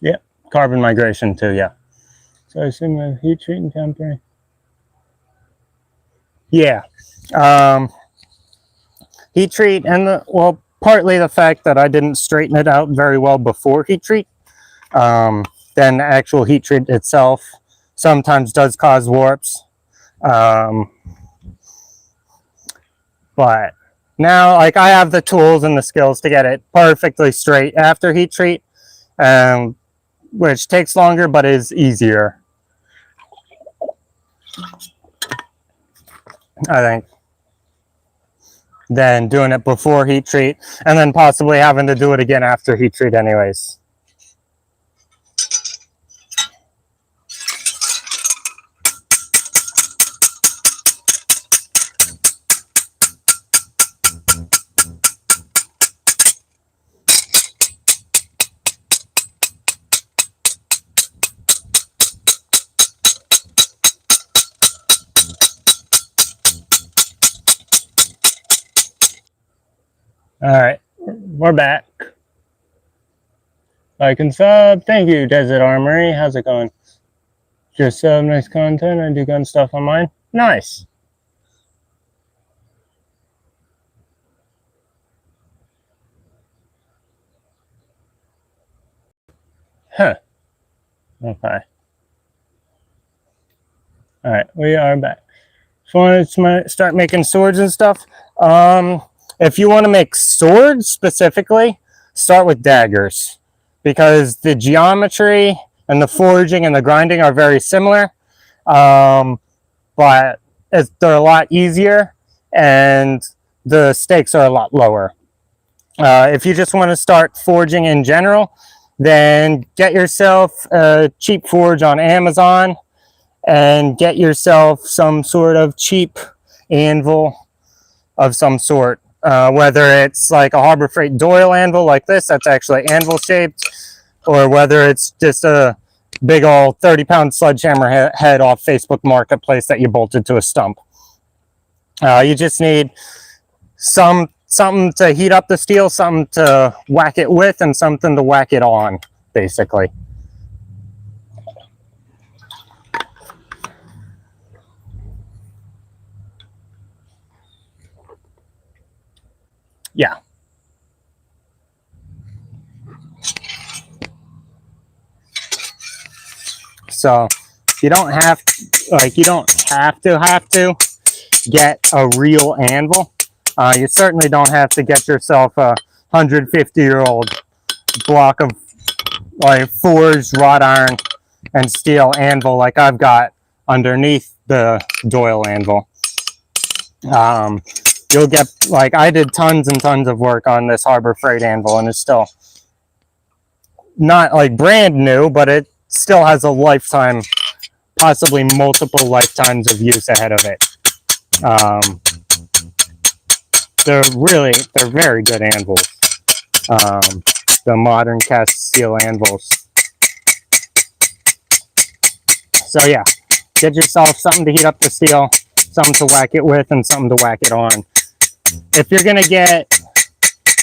Yeah, carbon migration too, yeah. So I assume the heat treat and tempering. Yeah. Heat treat and partly the fact that I didn't straighten it out very well before heat treat. Then the actual heat treat itself sometimes does cause warps. But now, like, I have the tools and the skills to get it perfectly straight after heat treat, which takes longer but is easier, I think, than doing it before heat treat and then possibly having to do it again after heat treat anyways. All right, we're back. Like and sub. Thank you, Desert Armory. How's it going? Just nice content. I do gun stuff on mine. Nice. Huh. Okay. All right, we are back. So I wanted to start making swords and stuff. If you want to make swords specifically, start with daggers, because the geometry and the forging and the grinding are very similar, but they're a lot easier and the stakes are a lot lower. If you just want to start forging in general, then get yourself a cheap forge on Amazon and get yourself some sort of cheap anvil of some sort. Whether it's like a Harbor Freight Doyle anvil like this, that's actually anvil shaped, or whether it's just a big old 30-pound sledgehammer head off Facebook Marketplace that you bolted to a stump. You just need something to heat up the steel, something to whack it with, and something to whack it on, basically. Yeah. So you don't have to get a real anvil. You certainly don't have to get yourself a 150-year-old block of like forged wrought iron and steel anvil like I've got underneath the Doyle anvil. You'll get, like, I did tons and tons of work on this Harbor Freight anvil, and it's still not like brand new, but it still has a lifetime, possibly multiple lifetimes of use ahead of it. They're very good anvils. The modern cast steel anvils. So yeah, get yourself something to heat up the steel, something to whack it with, and something to whack it on. If you're gonna get,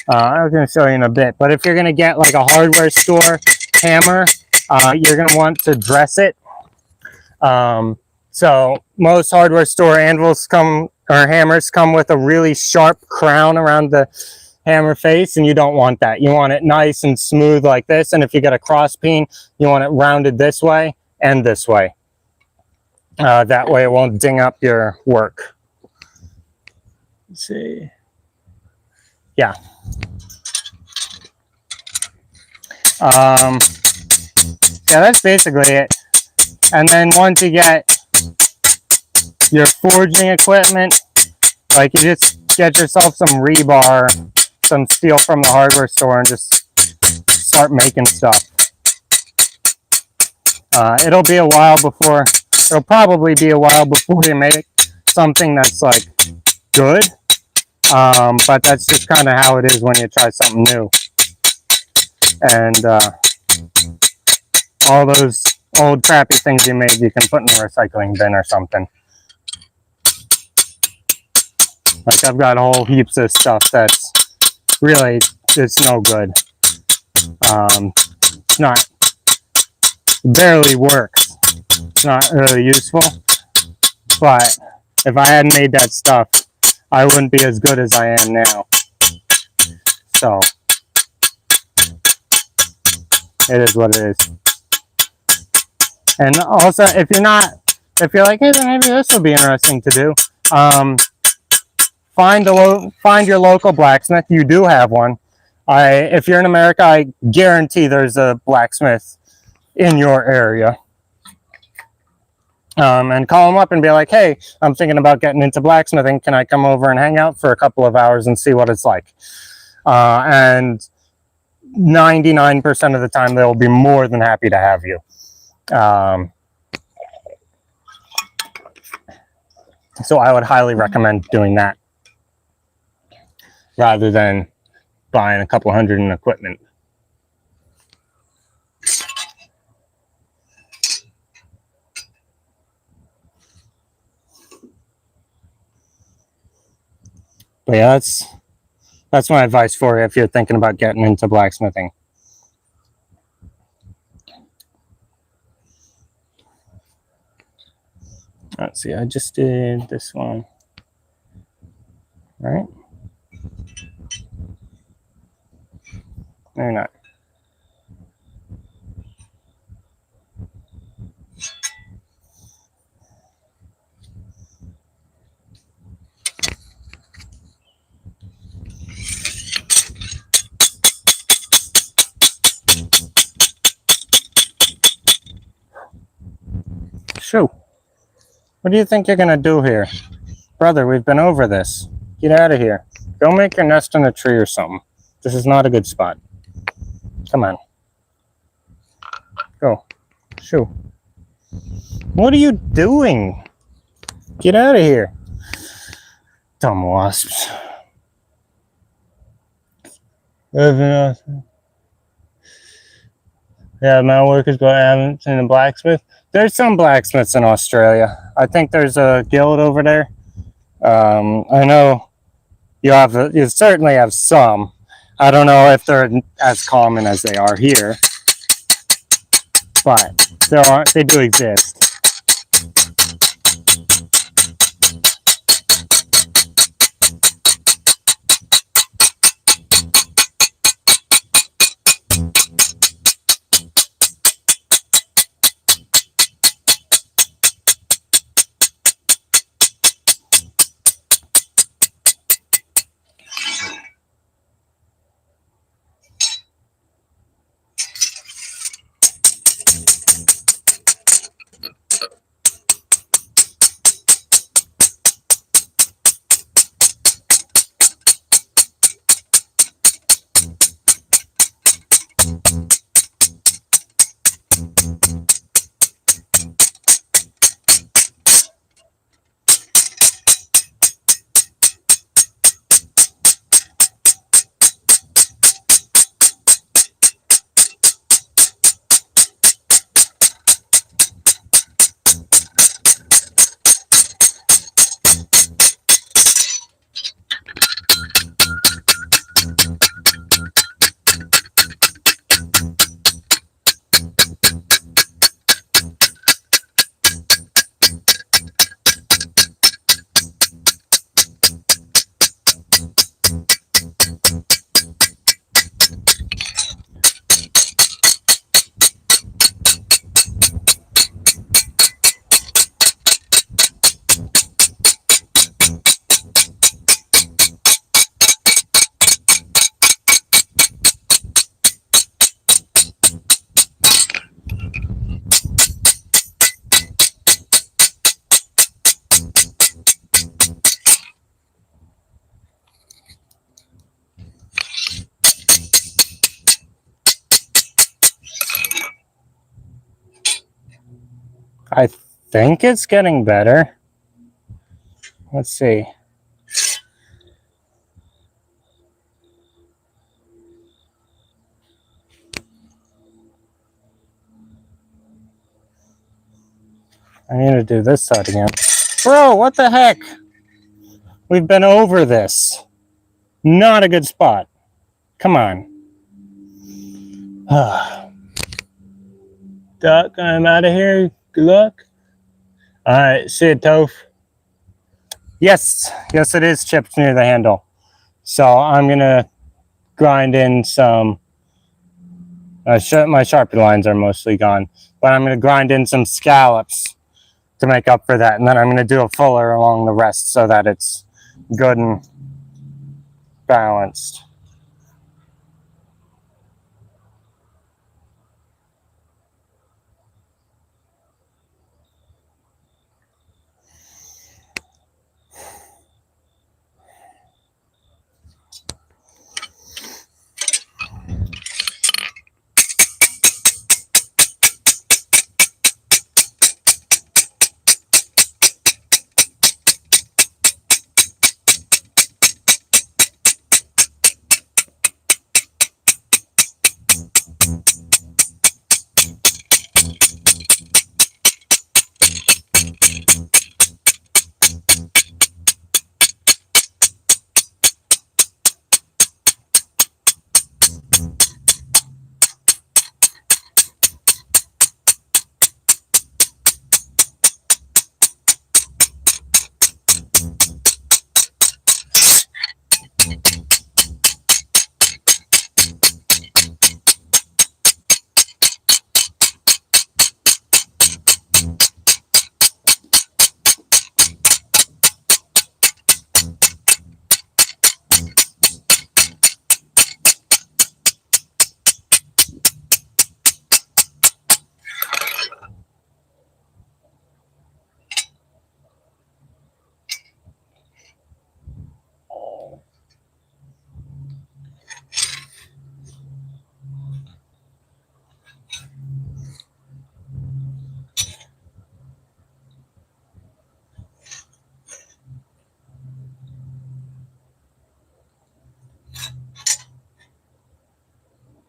I was gonna show you in a bit, but if you're gonna get like a hardware store hammer, you're gonna want to dress it. So most hardware store anvils hammers come with a really sharp crown around the hammer face, and you don't want that. You want it nice and smooth like this, and if you get a cross peen, you want it rounded this way and this way. That way it won't ding up your work. Let's see. Yeah. Yeah, that's basically it. And then once you get your forging equipment, like, you just get yourself some rebar, some steel from the hardware store, and just start making stuff. It'll probably be a while before you make something that's like good. But that's just kind of how it is when you try something new. And all those old crappy things you made, you can put in the recycling bin or something. Like, I've got whole heaps of stuff that's really, it's no good. It's not, barely works. It's not really useful. But if I hadn't made that stuff, I wouldn't be as good as I am now. So it is what it is. And also, if you're like, hey, maybe this would be interesting to do, find your local blacksmith. You do have one. If you're in America, I guarantee there's a blacksmith in your area. And call them up and be like, hey, I'm thinking about getting into blacksmithing. Can I come over and hang out for a couple of hours and see what it's like? And 99% of the time, they'll be more than happy to have you. So I would highly recommend doing that rather than buying a couple hundred in equipment. But yeah, that's my advice for you if you're thinking about getting into blacksmithing. Let's see, I just did this one, right? Maybe not. Shoo. What do you think you're gonna do here? Brother, we've been over this. Get out of here. Go make your nest in a tree or something. This is not a good spot. Come on. Go. Shoo. What are you doing? Get out of here. Dumb wasps. Yeah, my workers, but I haven't seen a blacksmith. There's some blacksmiths in Australia. I think there's a guild over there. I know you certainly have some. I don't know if they're as common as they are here, but they do exist. I think it's getting better. Let's see. I need to do this side again. Bro, what the heck? We've been over this. Not a good spot. Come on. Duck, I'm out of here. Good luck. Alright, see you, Toph. Yes, it is chipped near the handle. So I'm gonna grind in some, my Sharpie lines are mostly gone, but I'm going to grind in some scallops to make up for that. And then I'm going to do a fuller along the rest so that it's good and balanced.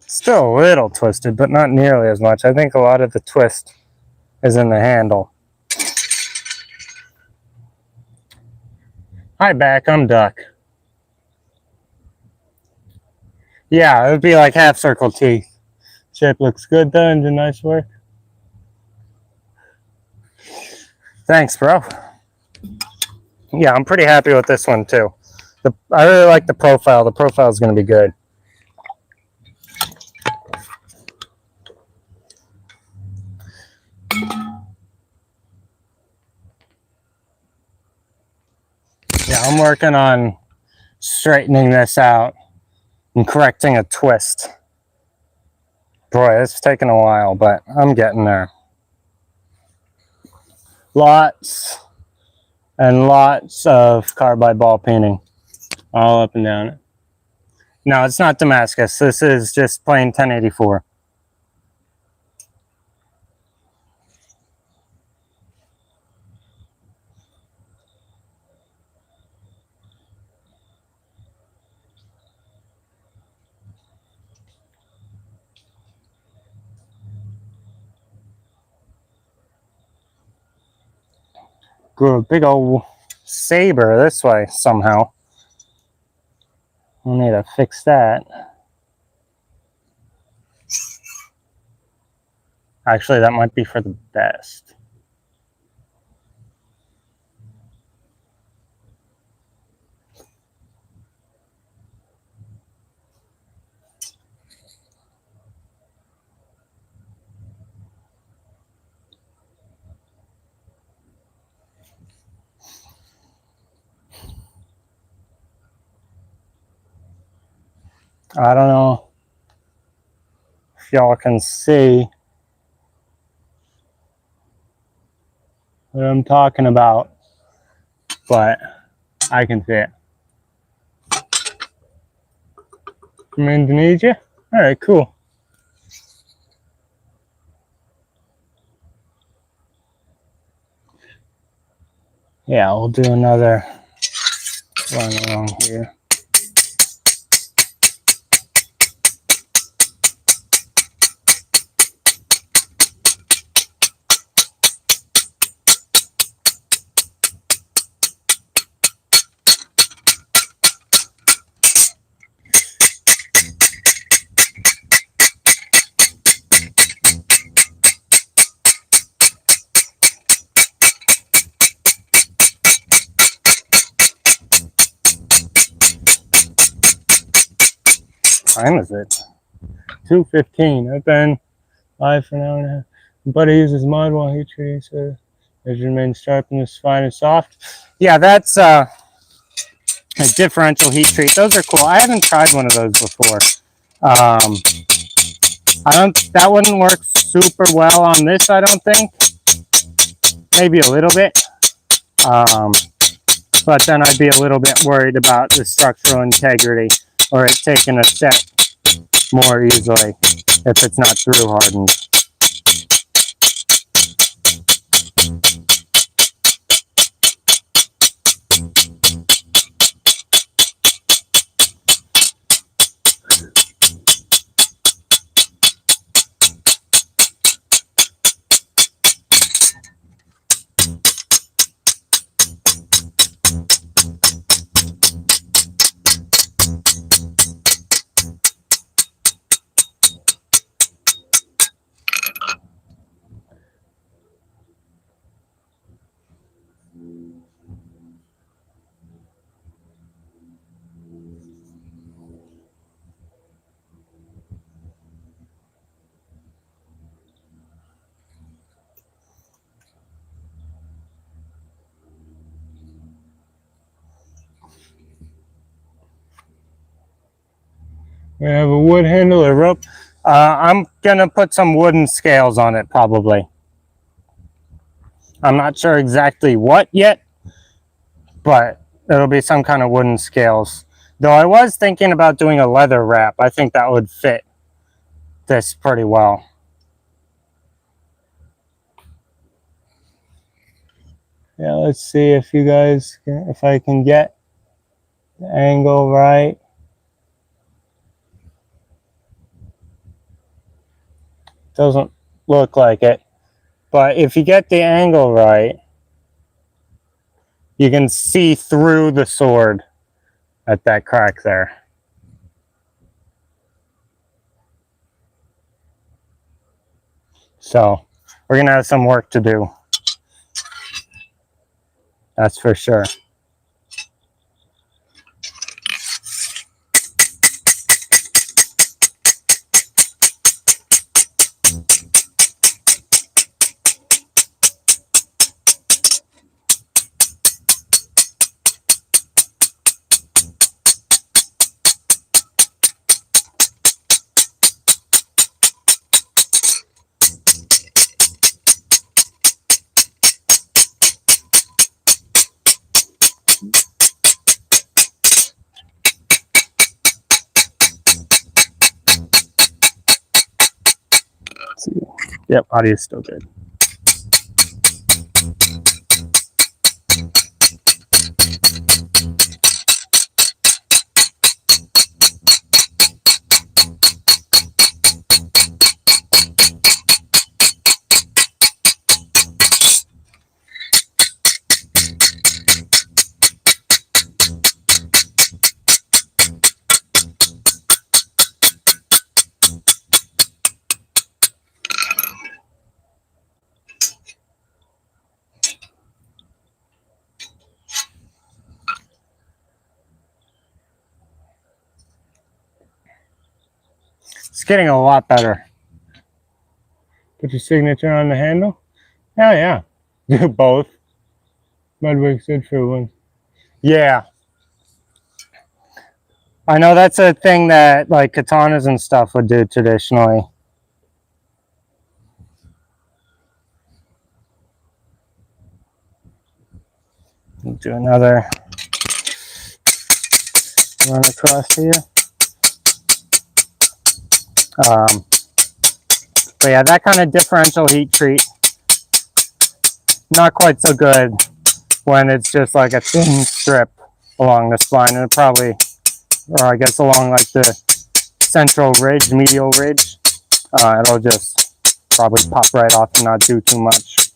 Still a little twisted, but not nearly as much. I think a lot of the twist is in the handle. Hi, back. I'm Duck. Yeah, it would be like half circle teeth. Shape looks good, though, and do nice work. Thanks, bro. Yeah, I'm pretty happy with this one, too. I really like the profile. The profile is going to be good. Yeah, I'm working on straightening this out and correcting a twist. Boy, it's taken a while, but I'm getting there. Lots and lots of carbide ball painting all up and down it. No, it's not Damascus. This is just plain 1084. Grew a big old saber this way somehow. I need to fix that. Actually, that might be for the best. I don't know if y'all can see what I'm talking about, but I can see it. From Indonesia? All right, cool. Yeah, we'll do another one along here. time is it? 2:15. I've been live for an hour and a half. My buddy uses mud while he treats it. It remains sharp and is fine and soft. Yeah, that's a differential heat treat. Those are cool. I haven't tried one of those before. That wouldn't work super well on this, I don't think. Maybe a little bit. But then I'd be a little bit worried about the structural integrity or it taking a set more easily if it's not through hardened. We have a wood handle or rope. I'm gonna put some wooden scales on it probably. I'm not sure exactly what yet, but it'll be some kind of wooden scales. Though I was thinking about doing a leather wrap. I think that would fit this pretty well. Yeah, let's see if you guys, if I can get the angle right. Doesn't look like it, but if you get the angle right, you can see through the sword at that crack there. So we're gonna have some work to do. That's for sure. Yep, audio is still good. It's getting a lot better. Put your signature on the handle? Hell yeah. Do both. Mudwick's good for one. Yeah. I know that's a thing that like katanas and stuff would do traditionally. Do another run across here. But yeah, that kind of differential heat treat, not quite so good when it's just like a thin strip along the spine, and probably, or I guess along like the central ridge, medial ridge, it'll just probably pop right off and not do too much.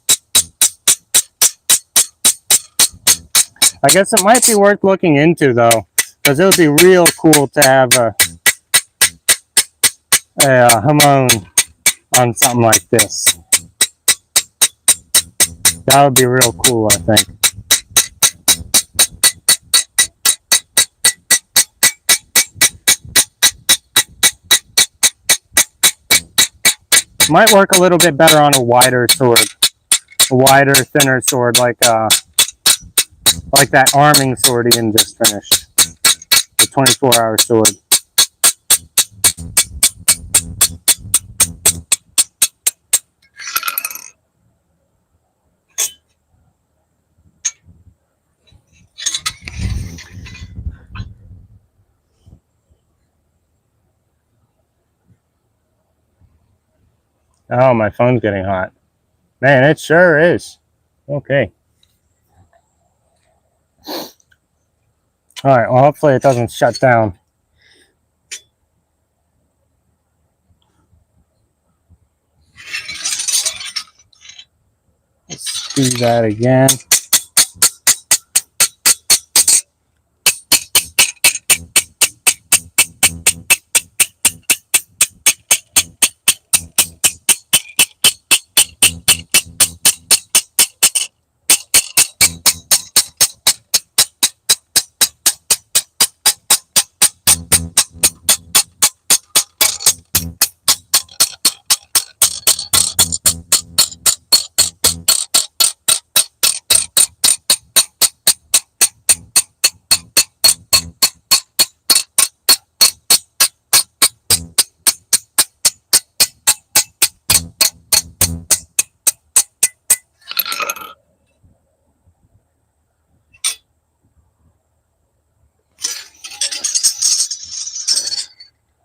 I guess it might be worth looking into though, because it would be real cool to have a hamon on something like this. That would be real cool, I think. Might work a little bit better on a wider sword, a wider, thinner sword, like that arming sword Ian just finished, the 24-hour sword. Oh, my phone's getting hot. Man, it sure is. Okay. All right, well, hopefully it doesn't shut down. Let's do that again.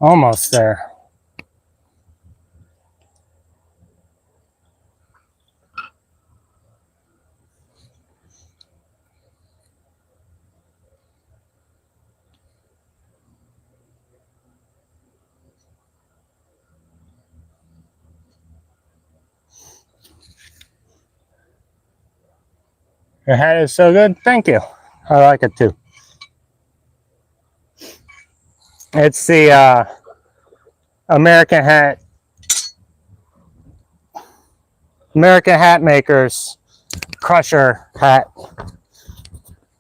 Almost there. Your hat is so good. Thank you. I like it too. It's the American Hat Makers Crusher hat.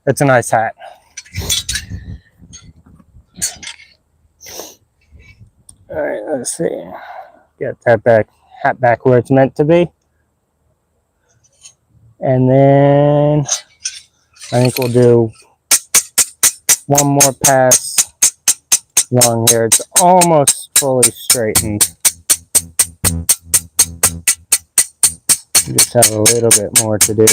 It's a nice hat. All right, let's see. Get that hat back where it's meant to be. And then I think we'll do one more pass along here. It's almost fully straightened. We just have a little bit more to do.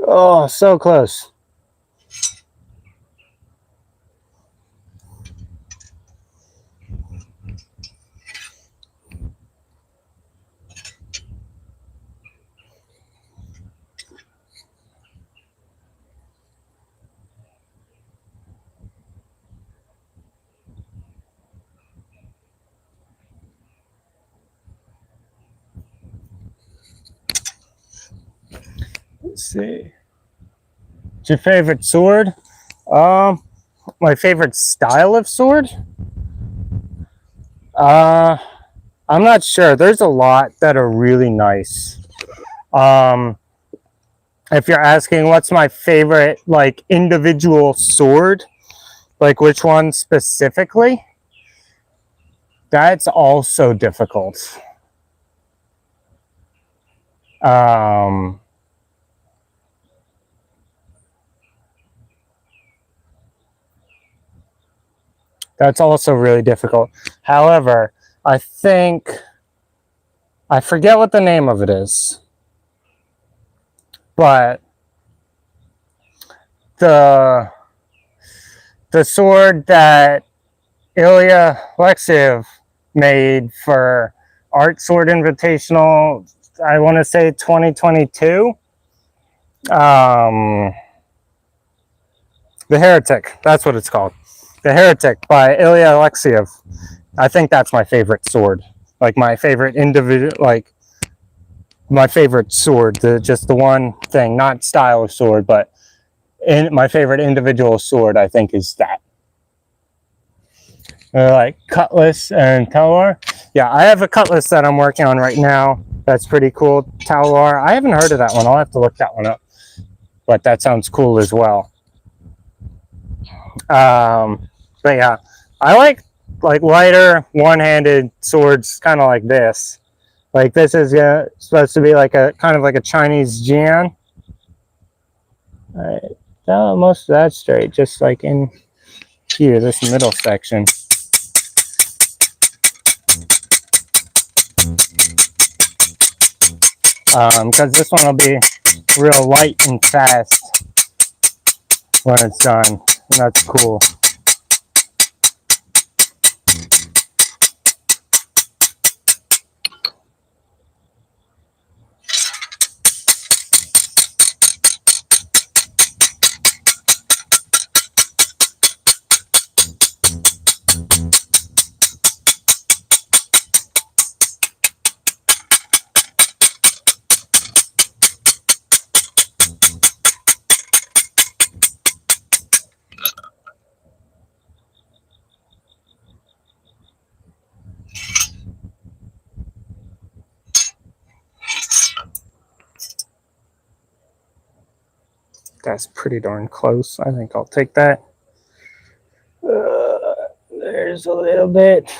Oh, so close. Let's see. What's your favorite sword? My favorite style of sword? I'm not sure. There's a lot that are really nice. If you're asking what's my favorite, like, individual sword, like which one specifically, that's also difficult. That's also really difficult. However, I forget what the name of it is, but the sword that Ilya Alexeyev made for Art Sword Invitational I want to say 2022. The Heretic, that's what it's called. The Heretic by Ilya Alexiev. I think that's my favorite sword. Like my favorite individual, like my favorite sword. Just the one thing, not style of sword, but my favorite individual sword, I think, is that. Like cutlass and taloir. Yeah, I have a cutlass that I'm working on right now. That's pretty cool. Taloir. I haven't heard of that one. I'll have to look that one up. But that sounds cool as well. But yeah, I like lighter one-handed swords, kind of like this. Like this is supposed to be like a kind of like a Chinese jian. Most of that straight, just like in here, this middle section. Because this one will be real light and fast when it's done, and that's cool. That's pretty darn close. I think I'll take that. There's a little bit.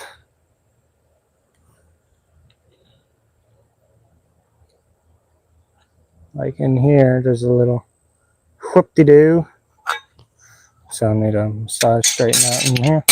Like in here, there's a little whoop-de-doo. So I need to massage straighten out in here.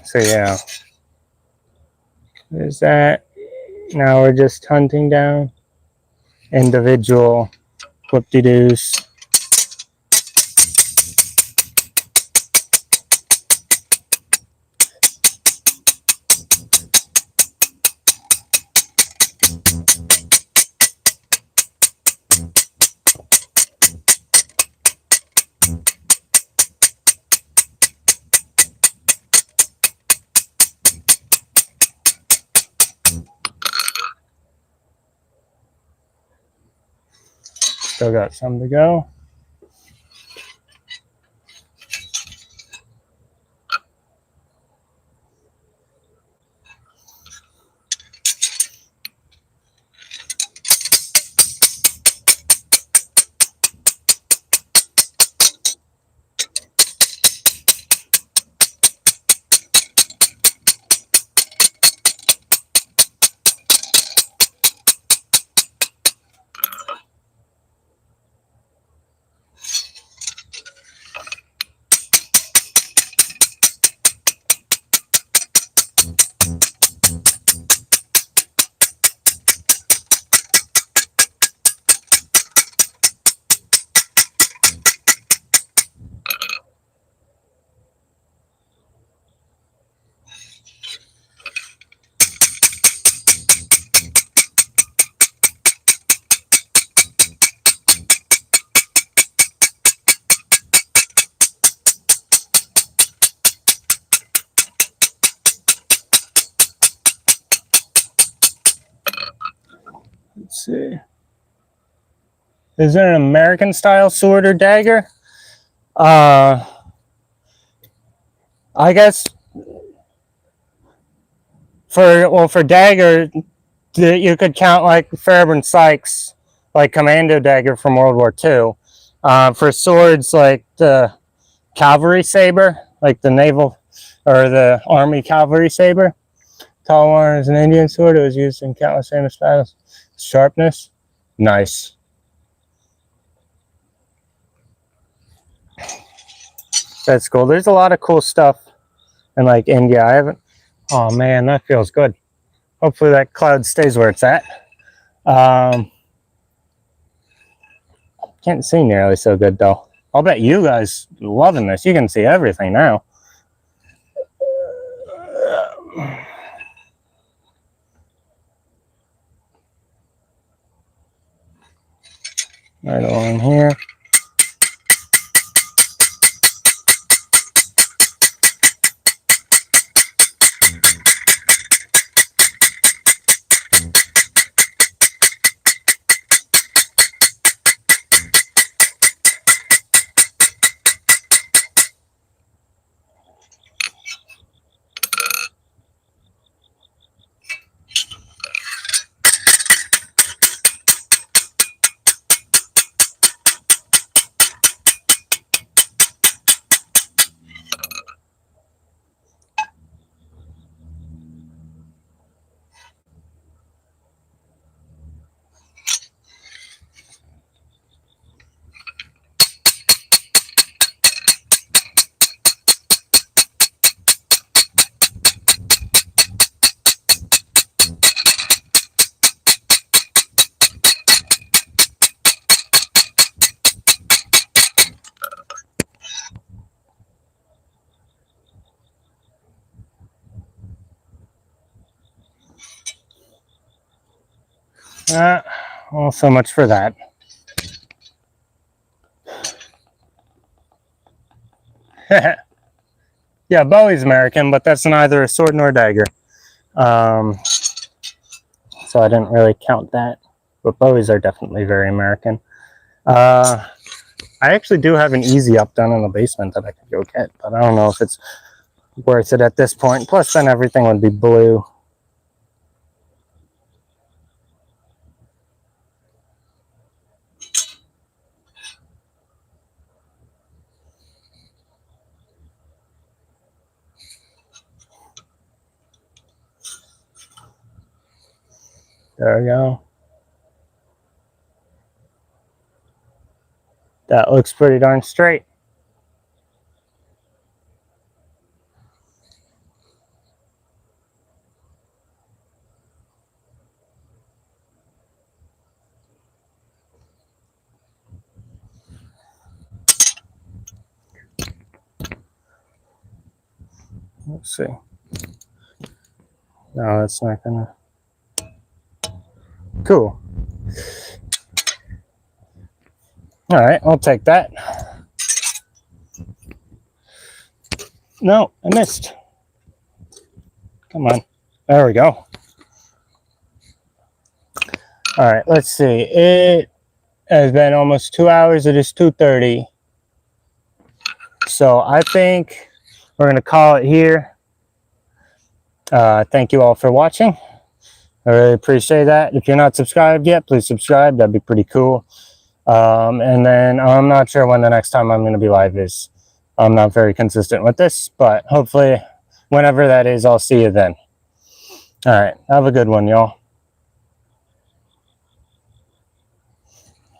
So yeah, there's that. Now we're just hunting down individual whoop-de-doos. Still got some to go. Let's see. Is it an American style sword or dagger? I guess for dagger, You could count like Fairbairn Sykes, like commando dagger from World War II. For swords, like the cavalry saber, like the naval or the army cavalry saber. Tall one is an Indian sword. It was used in countless famous battles. Sharpness, nice. That's cool. There's a lot of cool stuff in like India. I haven't. Oh man, that feels good. Hopefully that cloud stays where it's at. Can't see nearly so good though. I'll bet you guys loving this. You can see everything now. Right along here. Well, so much for that. Yeah, Bowie's American, but that's neither a sword nor a dagger. So I didn't really count that. But Bowies are definitely very American. I actually do have an easy up down in the basement that I could go get, but I don't know if it's worth it at this point. Plus, then everything would be blue. There we go. That looks pretty darn straight. Let's see. No, that's not gonna. Cool. All right, I'll take that. No, I missed. Come on. There we go. All right, let's see. It has been almost 2 hours. It is 2:30. So I think we're going to call it here. Thank you all for watching. I really appreciate that. If you're not subscribed yet, please subscribe. That'd be pretty cool. And then I'm not sure when the next time I'm going to be live is. I'm not very consistent with this, but hopefully whenever that is, I'll see you then. All right. Have a good one, y'all.